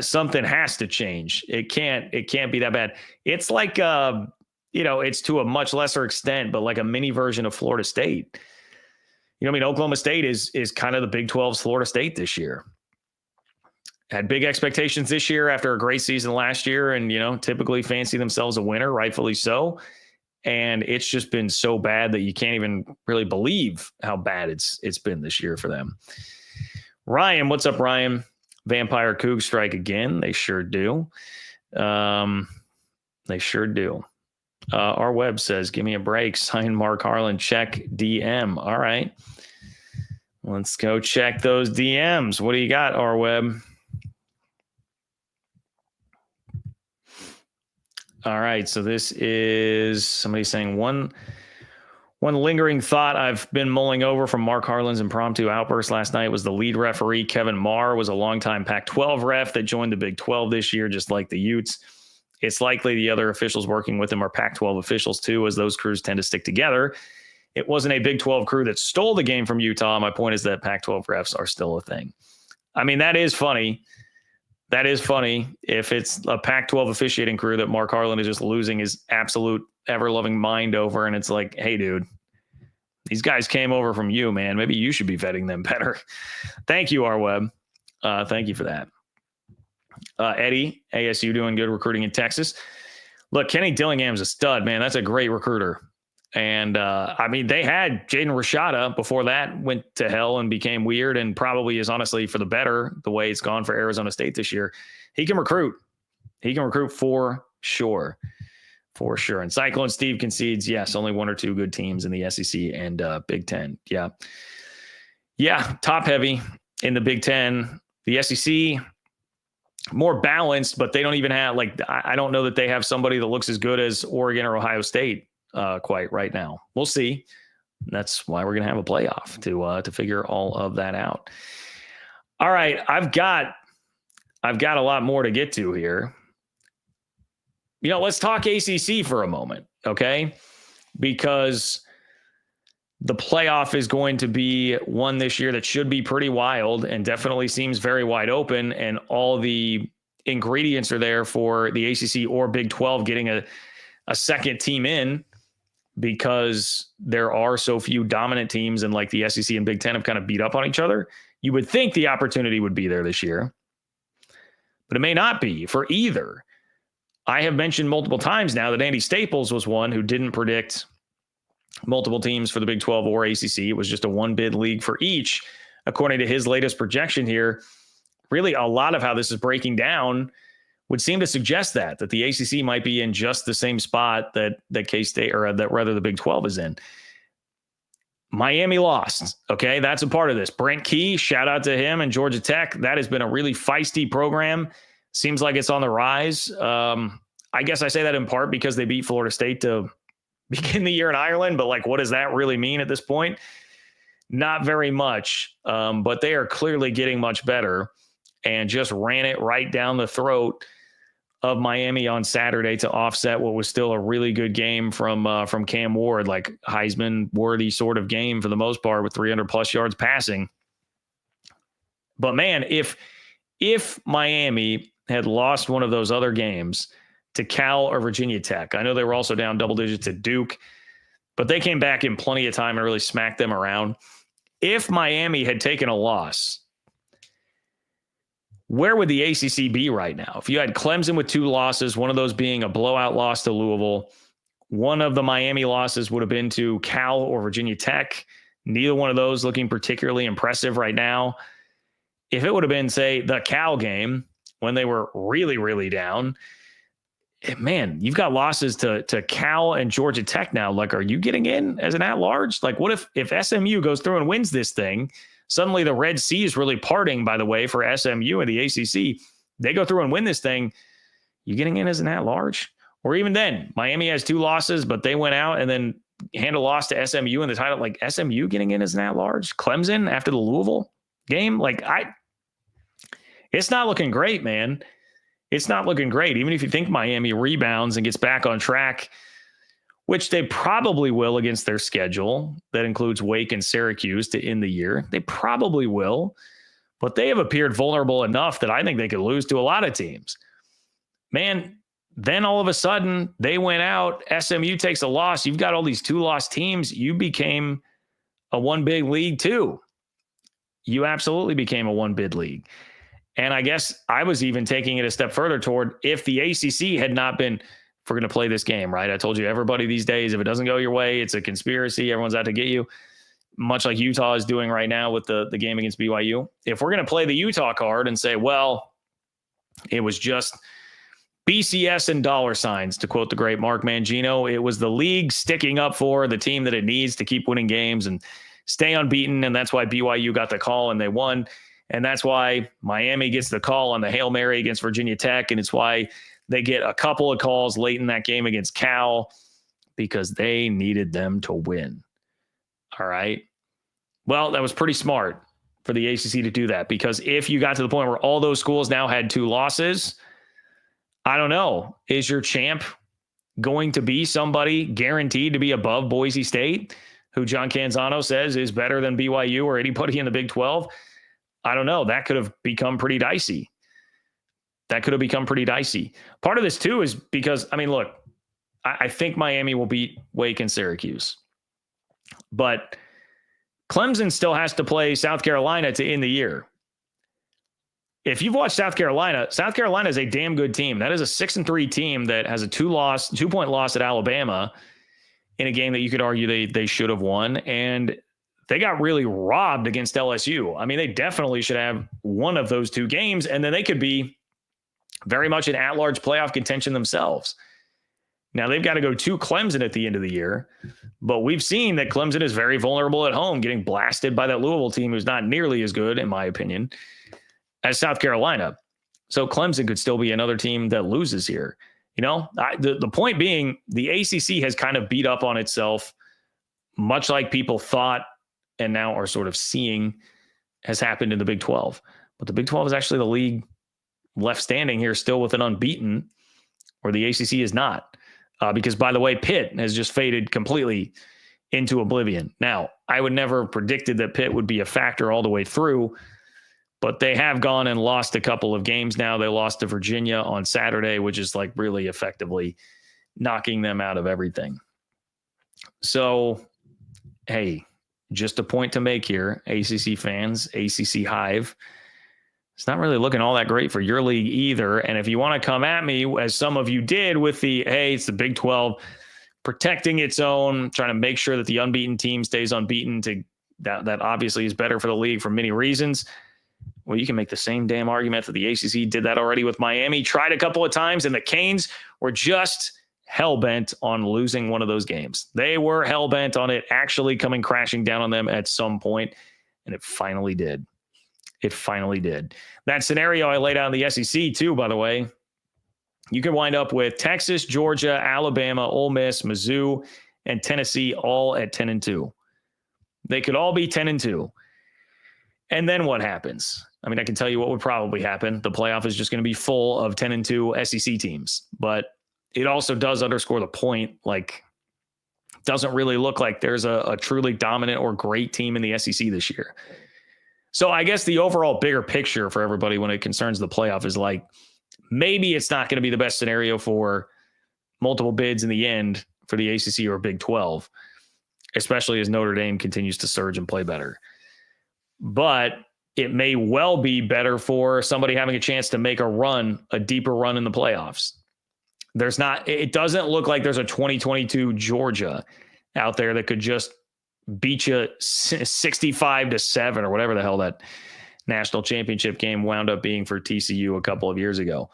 something has to change. It can't be that bad. It's like, it's to a much lesser extent, but like a mini version of Florida State. Oklahoma State is kind of the Big 12's Florida State this year. Had big expectations this year after a great season last year and, typically fancy themselves a winner, rightfully so. And it's just been so bad that you can't even really believe how bad it's been this year for them. Ryan, what's up, Ryan? Vampire Coug strike again. They sure do. They sure do. Our web says, give me a break. Sign Mark Harlan. Check DM. All right. Let's go check those DMs. What do you got, our web? All right. So this is somebody saying one lingering thought I've been mulling over from Mark Harlan's impromptu outburst last night was the lead referee, Kevin Marr, was a longtime Pac-12 ref that joined the Big 12 this year, just like the Utes. It's likely the other officials working with him are Pac-12 officials too, as those crews tend to stick together. It wasn't a Big 12 crew that stole the game from Utah. My point is that Pac-12 refs are still a thing. I mean, that is funny. That is funny if it's a Pac-12 officiating crew that Mark Harlan is just losing his absolute ever-loving mind over, and it's like, hey, dude, these guys came over from you, man. Maybe you should be vetting them better. Thank you, R-Web. Thank you for that. Eddie, ASU doing good recruiting in Texas. Look, Kenny Dillingham's a stud, man. That's a great recruiter. And, I mean, they had Jaden Rashada before that went to hell and became weird and probably is honestly for the better the way it's gone for Arizona State this year. He can recruit. He can recruit for sure. For sure. And Cyclone Steve concedes, yes, only one or two good teams in the SEC and Big Ten. Yeah. Yeah, top heavy in the Big Ten. The SEC, more balanced, but they don't even have, like, I don't know that they have somebody that looks as good as Oregon or Ohio State quite right now. We'll see. That's why we're going to have a playoff to figure all of that out. All right, I've got a lot more to get to here. You know, let's talk ACC for a moment, okay? Because the playoff is going to be one this year that should be pretty wild and definitely seems very wide open, and all the ingredients are there for the ACC or Big 12 getting a second team in, because there are so few dominant teams, and like the SEC and Big Ten have kind of beat up on each other. You would think the opportunity would be there this year, but it may not be for either. I have mentioned multiple times now that Andy Staples was one who didn't predict multiple teams for the Big 12 or ACC. It was just a one-bid league for each, according to his latest projection here. Really, a lot of how this is breaking down would seem to suggest that the ACC might be in just the same spot that K-State, or that rather the Big 12 is in. Miami lost. Okay, that's a part of this. Brent Key, shout out to him and Georgia Tech. That has been a really feisty program. Seems like it's on the rise. I guess I say that in part because they beat Florida State to begin the year in Ireland, but like, what does that really mean at this point? Not very much, but they are clearly getting much better and just ran it right down the throat of Miami on Saturday to offset what was still a really good game from Cam Ward, like Heisman-worthy sort of game for the most part with 300-plus yards passing. But man, if Miami had lost one of those other games to Cal or Virginia Tech, I know they were also down double digits at Duke, but they came back in plenty of time and really smacked them around. If Miami had taken a loss, where would the ACC be right now? If you had Clemson with 2 losses, one of those being a blowout loss to Louisville, one of the Miami losses would have been to Cal or Virginia Tech. Neither one of those looking particularly impressive right now. If it would have been, say, the Cal game when they were really, really down, man, you've got losses to Cal and Georgia Tech now. Like, are you getting in as an at-large? Like, what if SMU goes through and wins this thing? Suddenly the Red Sea is really parting, by the way, for SMU and the ACC. They go through and win this thing. You getting in as an at-large? Or even then, Miami has 2 losses, but they went out and then hand a loss to SMU in the title. Like, SMU getting in as an at-large? Clemson after the Louisville game? Like, it's not looking great, man. It's not looking great. Even if you think Miami rebounds and gets back on track, which they probably will against their schedule. That includes Wake and Syracuse to end the year. They probably will, but they have appeared vulnerable enough that I think they could lose to a lot of teams. Man, then all of a sudden they went out. SMU takes a loss. You've got all these 2-loss teams. You became a one-bid league too. You absolutely became a one-bid league. And I guess I was even taking it a step further toward, if the ACC had not been, if we're going to play this game, right? I told you, everybody these days, if it doesn't go your way, it's a conspiracy. Everyone's out to get you, much like Utah is doing right now with the game against BYU. If we're going to play the Utah card and say, well, it was just BCS and dollar signs, to quote the great Mark Mangino, it was the league sticking up for the team that it needs to keep winning games and stay unbeaten, and that's why BYU got the call and they won. And that's why Miami gets the call on the Hail Mary against Virginia Tech. And it's why They get a couple of calls late in that game against Cal because they needed them to win. All right. Well, that was pretty smart for the ACC to do that, because if you got to the point where all those schools now had 2 losses, I don't know, is your champ going to be somebody guaranteed to be above Boise State, who John Canzano says is better than BYU or anybody in the Big 12? I don't know. That could have become pretty dicey. Part of this, too, is because, I mean, look, I think Miami will beat Wake and Syracuse. But Clemson still has to play South Carolina to end the year. If you've watched South Carolina is a damn good team. That is a 6-3 team that has a 2-point loss at Alabama in a game that you could argue they should have won. And they got really robbed against LSU. I mean, they definitely should have one of those 2 games, and then they could be very much an at-large playoff contention themselves. Now, they've got to go to Clemson at the end of the year, but we've seen that Clemson is very vulnerable at home, getting blasted by that Louisville team who's not nearly as good, in my opinion, as South Carolina. So Clemson could still be another team that loses here. You know, the point being, the ACC has kind of beat up on itself, much like people thought and now are sort of seeing has happened in the Big 12. But the Big 12 is actually the league left standing here still with an unbeaten, where the ACC is not. Because, by the way, Pitt has just faded completely into oblivion. Now, I would never have predicted that Pitt would be a factor all the way through, but they have gone and lost a couple of games now. They lost to Virginia on Saturday, which is like really effectively knocking them out of everything. So, hey, just a point to make here, ACC fans, ACC Hive. It's not really looking all that great for your league either. And if you want to come at me, as some of you did with the, hey, it's the Big 12 protecting its own, trying to make sure that the unbeaten team stays unbeaten, that obviously is better for the league for many reasons. Well, you can make the same damn argument that the ACC did that already with Miami, tried a couple of times, and the Canes were just hell-bent on losing one of those games. They were hell-bent on it actually coming crashing down on them at some point, and it finally did. That scenario I laid out in the SEC too, by the way, you could wind up with Texas, Georgia, Alabama, Ole Miss, Mizzou, and Tennessee all at 10-2. They could all be 10-2. And then what happens? I mean, I can tell you what would probably happen. The playoff is just going to be full of 10-2 SEC teams. But it also does underscore the point, like, doesn't really look like there's a truly dominant or great team in the SEC this year. So I guess the overall bigger picture for everybody when it concerns the playoff is like, maybe it's not going to be the best scenario for multiple bids in the end for the ACC or Big 12, especially as Notre Dame continues to surge and play better. But it may well be better for somebody having a chance to make a deeper run in the playoffs. It doesn't look like there's a 2022 Georgia out there that could just beat you 65-7 or whatever the hell that national championship game wound up being for TCU a couple of years ago.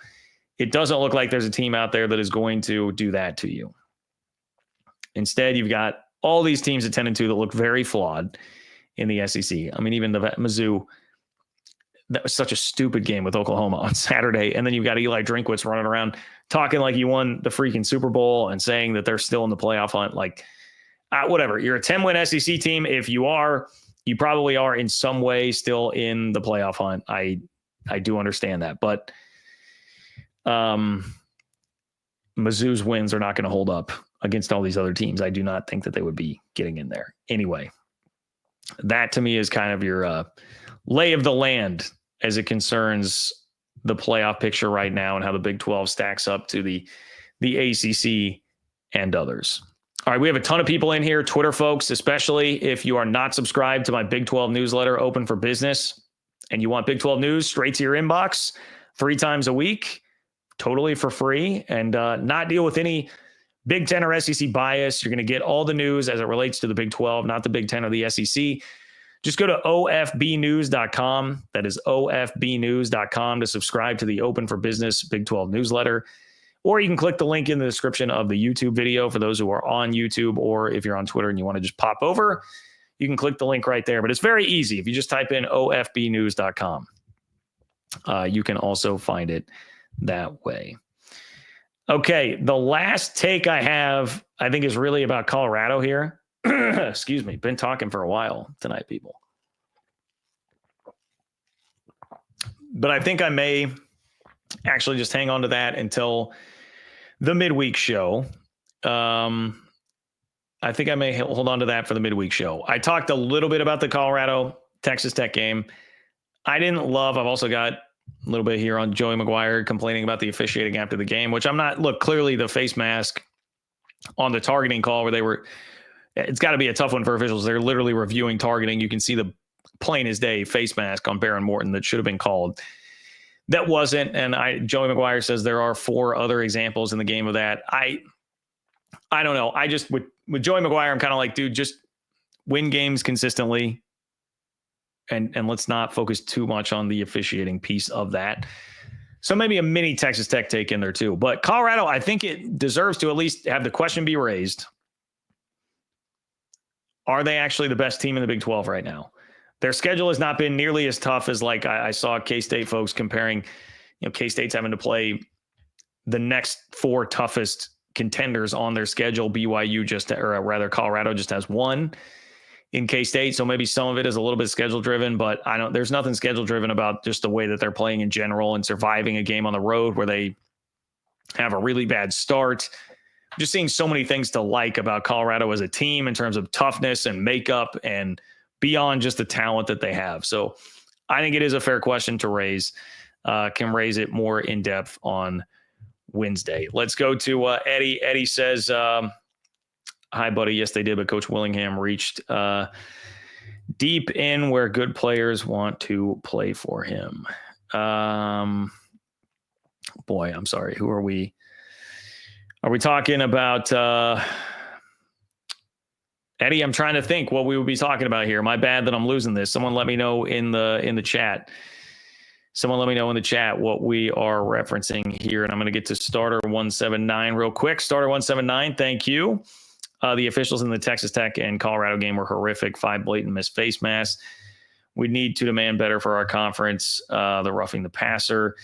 It doesn't look like there's a team out there that is going to do that to you. Instead, you've got all these teams at 10-2 that look very flawed in the SEC. I mean, even the Mizzou, that was such a stupid game with Oklahoma on Saturday. And then you've got Eli Drinkwitz running around talking like he won the freaking Super Bowl and saying that they're still in the playoff hunt. Like, whatever. You're a 10-win SEC team. If you are, you probably are in some way still in the playoff hunt. I do understand that. But Mizzou's wins are not going to hold up against all these other teams. I do not think that they would be getting in there. Anyway, that to me is kind of your lay of the land as it concerns the playoff picture right now and how the Big 12 stacks up to the ACC and others. All right, we have a ton of people in here, Twitter folks, especially if you are not subscribed to my Big 12 newsletter, Open for Business, and you want Big 12 news straight to your inbox 3 times a week, totally for free, and not deal with any Big 10 or SEC bias. You're going to get all the news as it relates to the Big 12, not the Big 10 or the SEC. Just go to ofbnews.com. That is ofbnews.com to subscribe to the Open for Business Big 12 newsletter. Or you can click the link in the description of the YouTube video for those who are on YouTube, or if you're on Twitter and you want to just pop over, you can click the link right there. But it's very easy. If you just type in ofbnews.com, you can also find it that way. Okay, the last take I have, I think, is really about Colorado here. Excuse me. Been talking for a while tonight, people. But I think I may actually just hang on to that until the midweek show. I think I may hold on to that for the midweek show. I talked a little bit about the Colorado Texas Tech game. I didn't love, I've also got a little bit here on Joey McGuire complaining about the officiating after the game, which I'm not. Look, clearly the face mask on the targeting call where it's got to be a tough one for officials. They're literally reviewing targeting. You can see the plain as day face mask on Baron Morton that should have been called. That wasn't. And Joey McGuire says there are 4 other examples in the game of that. I don't know. I just, with Joey McGuire, I'm kind of like, dude, just win games consistently. And let's not focus too much on the officiating piece of that. So maybe a mini Texas Tech take in there too. But Colorado, I think it deserves to at least have the question be raised. Are they actually the best team in the Big 12 right now? Their schedule has not been nearly as tough as like I saw K-State folks comparing, K-State's having to play the next 4 toughest contenders on their schedule. BYU Colorado just has 1 in K-State. So maybe some of it is a little bit schedule driven, but there's nothing schedule driven about just the way that they're playing in general and surviving a game on the road where they have a really bad start. Just seeing so many things to like about Colorado as a team in terms of toughness and makeup and beyond just the talent that they have. So I think it is a fair question to raise. Can raise it more in depth on Wednesday. Let's go to Eddie. Eddie says, hi, buddy. Yes, they did, but Coach Willingham reached deep in where good players want to play for him. Boy, I'm sorry. Who are we? Are we talking about Eddie? I'm trying to think what we would be talking about here. My bad that I'm losing this. Someone let me know in the chat. Someone let me know in the chat what we are referencing here. And I'm going to get to Starter 179 real quick. Starter 179, thank you. The officials in the Texas Tech and Colorado game were horrific. 5 blatant missed face masks. We need to demand better for our conference. The roughing the passer.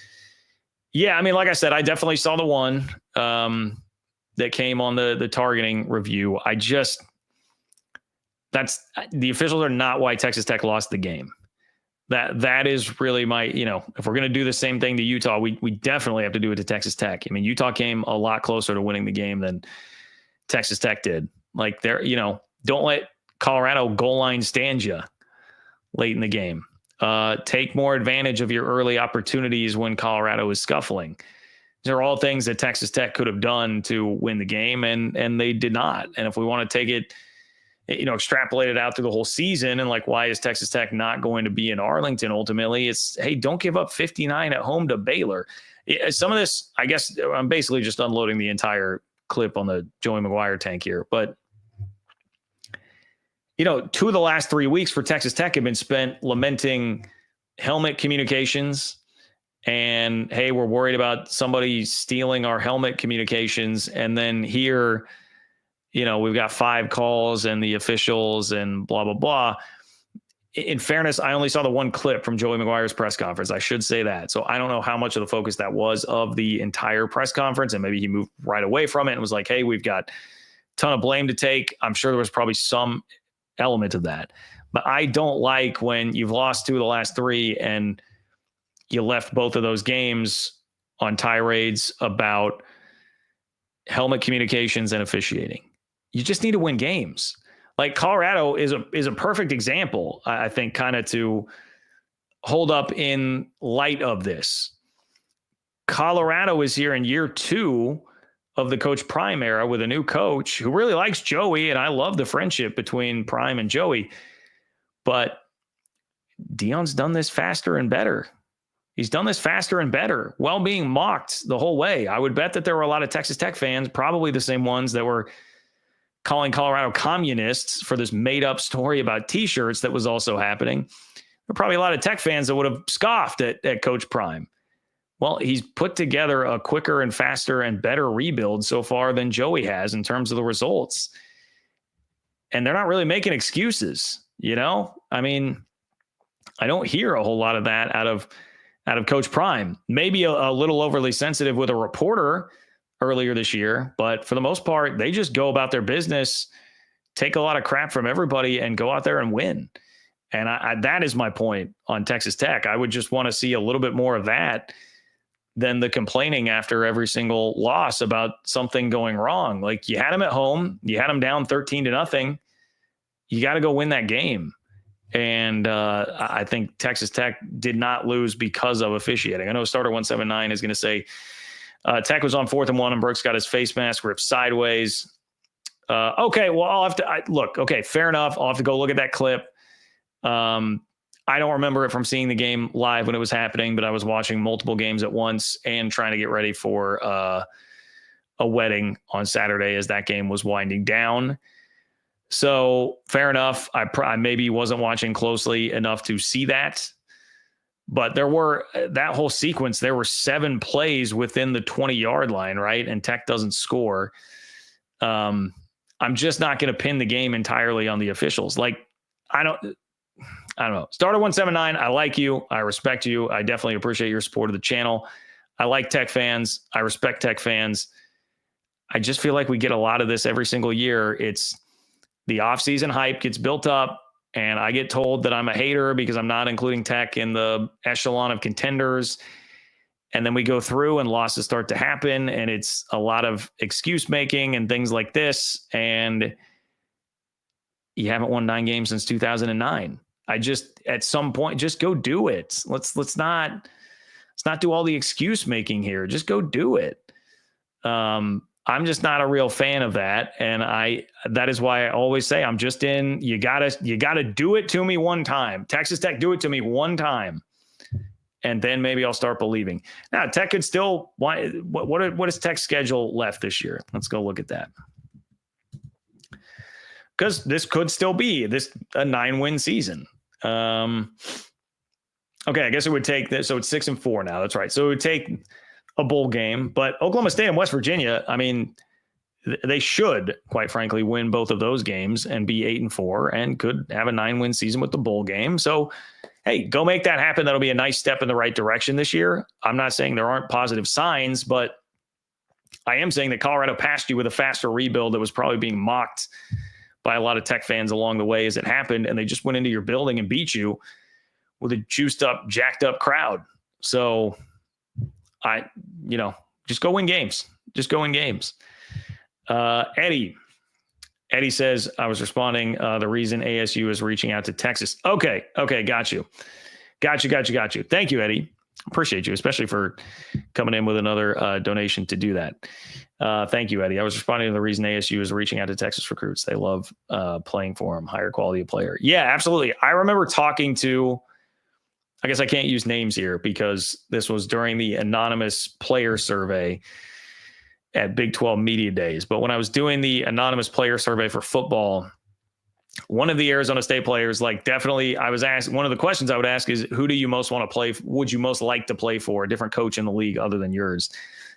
Yeah, I mean, like I said, I definitely saw the one that came on the targeting review. The officials are not why Texas Tech lost the game. That is really my, if we're going to do the same thing to Utah, we definitely have to do it to Texas Tech. I mean, Utah came a lot closer to winning the game than Texas Tech did. Like don't let Colorado goal line stand you late in the game. Take more advantage of your early opportunities when Colorado is scuffling. These are all things that Texas Tech could have done to win the game, and they did not. And if we want to take it, extrapolate it out through the whole season and like, why is Texas Tech not going to be in Arlington ultimately? It's, hey, don't give up 59 at home to Baylor. Some of this, I guess I'm basically just unloading the entire clip on the Joey McGuire tank here, but 2 of the last 3 weeks for Texas Tech have been spent lamenting helmet communications and, hey, we're worried about somebody stealing our helmet communications. And then here, we've got 5 calls and the officials and blah, blah, blah. In fairness, I only saw the one clip from Joey McGuire's press conference. I should say that. So I don't know how much of the focus that was of the entire press conference. And maybe he moved right away from it and was like, hey, we've got a ton of blame to take. I'm sure there was probably some element of that. But I don't like when you've lost 2 of the last 3 and you left both of those games on tirades about helmet communications and officiating. You just need to win games. Like Colorado is a perfect example, I think, kind of to hold up in light of this. Colorado is here in year 2 of the Coach Prime era with a new coach who really likes Joey, and I love the friendship between Prime and Joey. But Deion's done this faster and better. He's done this faster and better while being mocked the whole way. I would bet that there were a lot of Texas Tech fans, probably the same ones that were calling Colorado communists for this made-up story about T-shirts that was also happening. There were probably a lot of Tech fans that would have scoffed at Coach Prime. Well, he's put together a quicker and faster and better rebuild so far than Joey has in terms of the results. And they're not really making excuses, I mean, I don't hear a whole lot of that out of Coach Prime. Maybe a little overly sensitive with a reporter earlier this year, but for the most part, they just go about their business, take a lot of crap from everybody, and go out there and win. And that is my point on Texas Tech. I would just want to see a little bit more of that than the complaining after every single loss about something going wrong. Like, you had them at home, you had them down 13-0. You got to go win that game. And I think Texas Tech did not lose because of officiating. I know Starter 179 is going to say Tech was on 4th and 1 and Brooks got his face mask ripped sideways. Okay, well, I'll have to look. Okay, fair enough. I'll have to go look at that clip. I don't remember it from seeing the game live when it was happening, but I was watching multiple games at once and trying to get ready for a wedding on Saturday as that game was winding down. So fair enough. I maybe wasn't watching closely enough to see that, but there were that whole sequence. There were 7 plays within the 20-yard line, right? And Tech doesn't score. I'm just not going to pin the game entirely on the officials. Like, I don't know. Starter 179, I like you. I respect you. I definitely appreciate your support of the channel. I like Tech fans. I respect Tech fans. I just feel like we get a lot of this every single year. It's the offseason hype gets built up, and I get told that I'm a hater because I'm not including Tech in the echelon of contenders. And then we go through and losses start to happen, and it's a lot of excuse making and things like this. And you haven't won 9 games since 2009. I just, at some point, just go do it. Let's not do all the excuse making here. Just go do it. I'm just not a real fan of that. And that is why I always say I'm just in, you gotta do it to me one time. Texas Tech, do it to me one time. And then maybe I'll start believing. Now, Tech could still, what is Tech's schedule left this year? Let's go look at that. Because this could still be a 9-win season. Okay, I guess it would take this. So it's 6-4 now. That's right. So it would take a bowl game, but Oklahoma State and West Virginia, I mean, they should, quite frankly, win both of those games and be 8-4 and could have a 9-win season with the bowl game. So, hey, go make that happen. That'll be a nice step in the right direction this year. I'm not saying there aren't positive signs, but I am saying that Colorado passed you with a faster rebuild that was probably being mocked by a lot of Tech fans along the way as it happened. And they just went into your building and beat you with a juiced up, jacked up crowd. So just go win games. Just go win games. Eddie says, I was responding, the reason ASU is reaching out to Texas. Okay. Got you. Thank you, Eddie. Appreciate you, especially for coming in with another donation to do that. Thank you, Eddie. I was responding to the reason ASU is reaching out to Texas recruits. They love playing for them, higher quality of player. Yeah, absolutely. I remember talking to, I guess I can't use names here because this was during the anonymous player survey at Big 12 Media Days. But when I was doing the anonymous player survey for football, one of the Arizona State players, definitely I was asked, one of the questions I would ask is, who do you most want to play? Would you most like to play for a different coach in the league other than yours?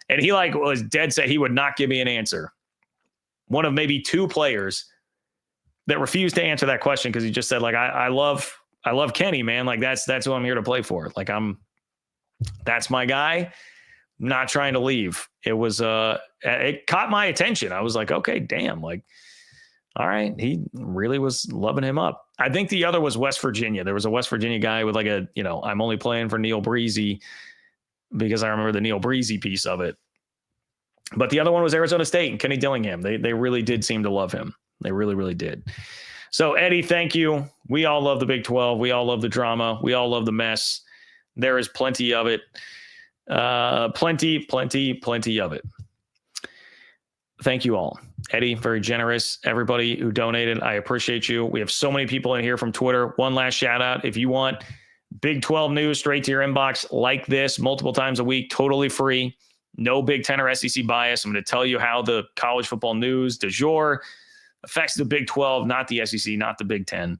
And he was dead set. He would not give me an answer. One of maybe 2 players that refused to answer that question because he just said, I love Kenny, man. That's who I'm here to play for. That's my guy. I'm not trying to leave. It was, it caught my attention. I was like, okay, damn. All right. He really was loving him up. I think the other was West Virginia. There was a West Virginia guy with I'm only playing for Neil Breezy because I remember the Neil Breezy piece of it. But the other one was Arizona State and Kenny Dillingham. They really did seem to love him. They really, really did. So, Eddie, thank you. We all love the Big 12. We all love the drama. We all love the mess. There is plenty of it. Plenty of it. Thank you all. Eddie, very generous. Everybody who donated, I appreciate you. We have so many people in here from Twitter. One last shout out. If you want Big 12 news straight to your inbox like this multiple times a week, totally free. No Big 10 or SEC bias. I'm going to tell you how the college football news du jour affects the Big 12, not the SEC, not the Big 10.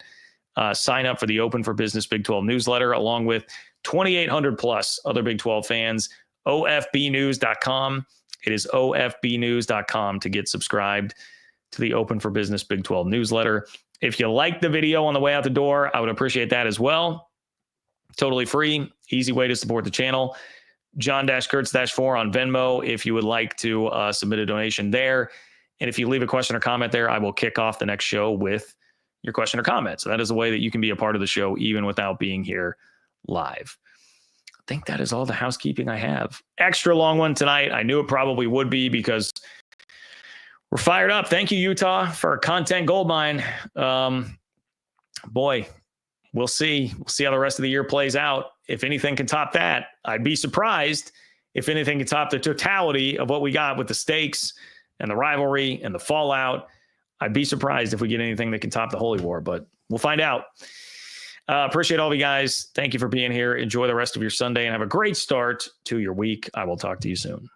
Sign up for the Open for Business Big 12 newsletter, along with 2,800 plus other Big 12 fans. OFBnews.com. It is OFBnews.com to get subscribed to the Open for Business Big 12 newsletter. If you like the video on the way out the door, I would appreciate that as well. Totally free, easy way to support the channel. John-Kurtz-4 on Venmo if you would like to submit a donation there. And if you leave a question or comment there, I will kick off the next show with your question or comment. So that is a way that you can be a part of the show even without being here live. I think that is all the housekeeping I have. Extra long one tonight. I knew it probably would be because we're fired up. Thank you, Utah, for a content goldmine. Boy, we'll see. We'll see how the rest of the year plays out. If anything can top that, I'd be surprised if anything can top the totality of what we got with the stakes and the rivalry and the fallout. I'd be surprised if we get anything that can top the Holy War, but we'll find out. Appreciate all of you guys. Thank you for being here. Enjoy the rest of your Sunday and have a great start to your week. I will talk to you soon.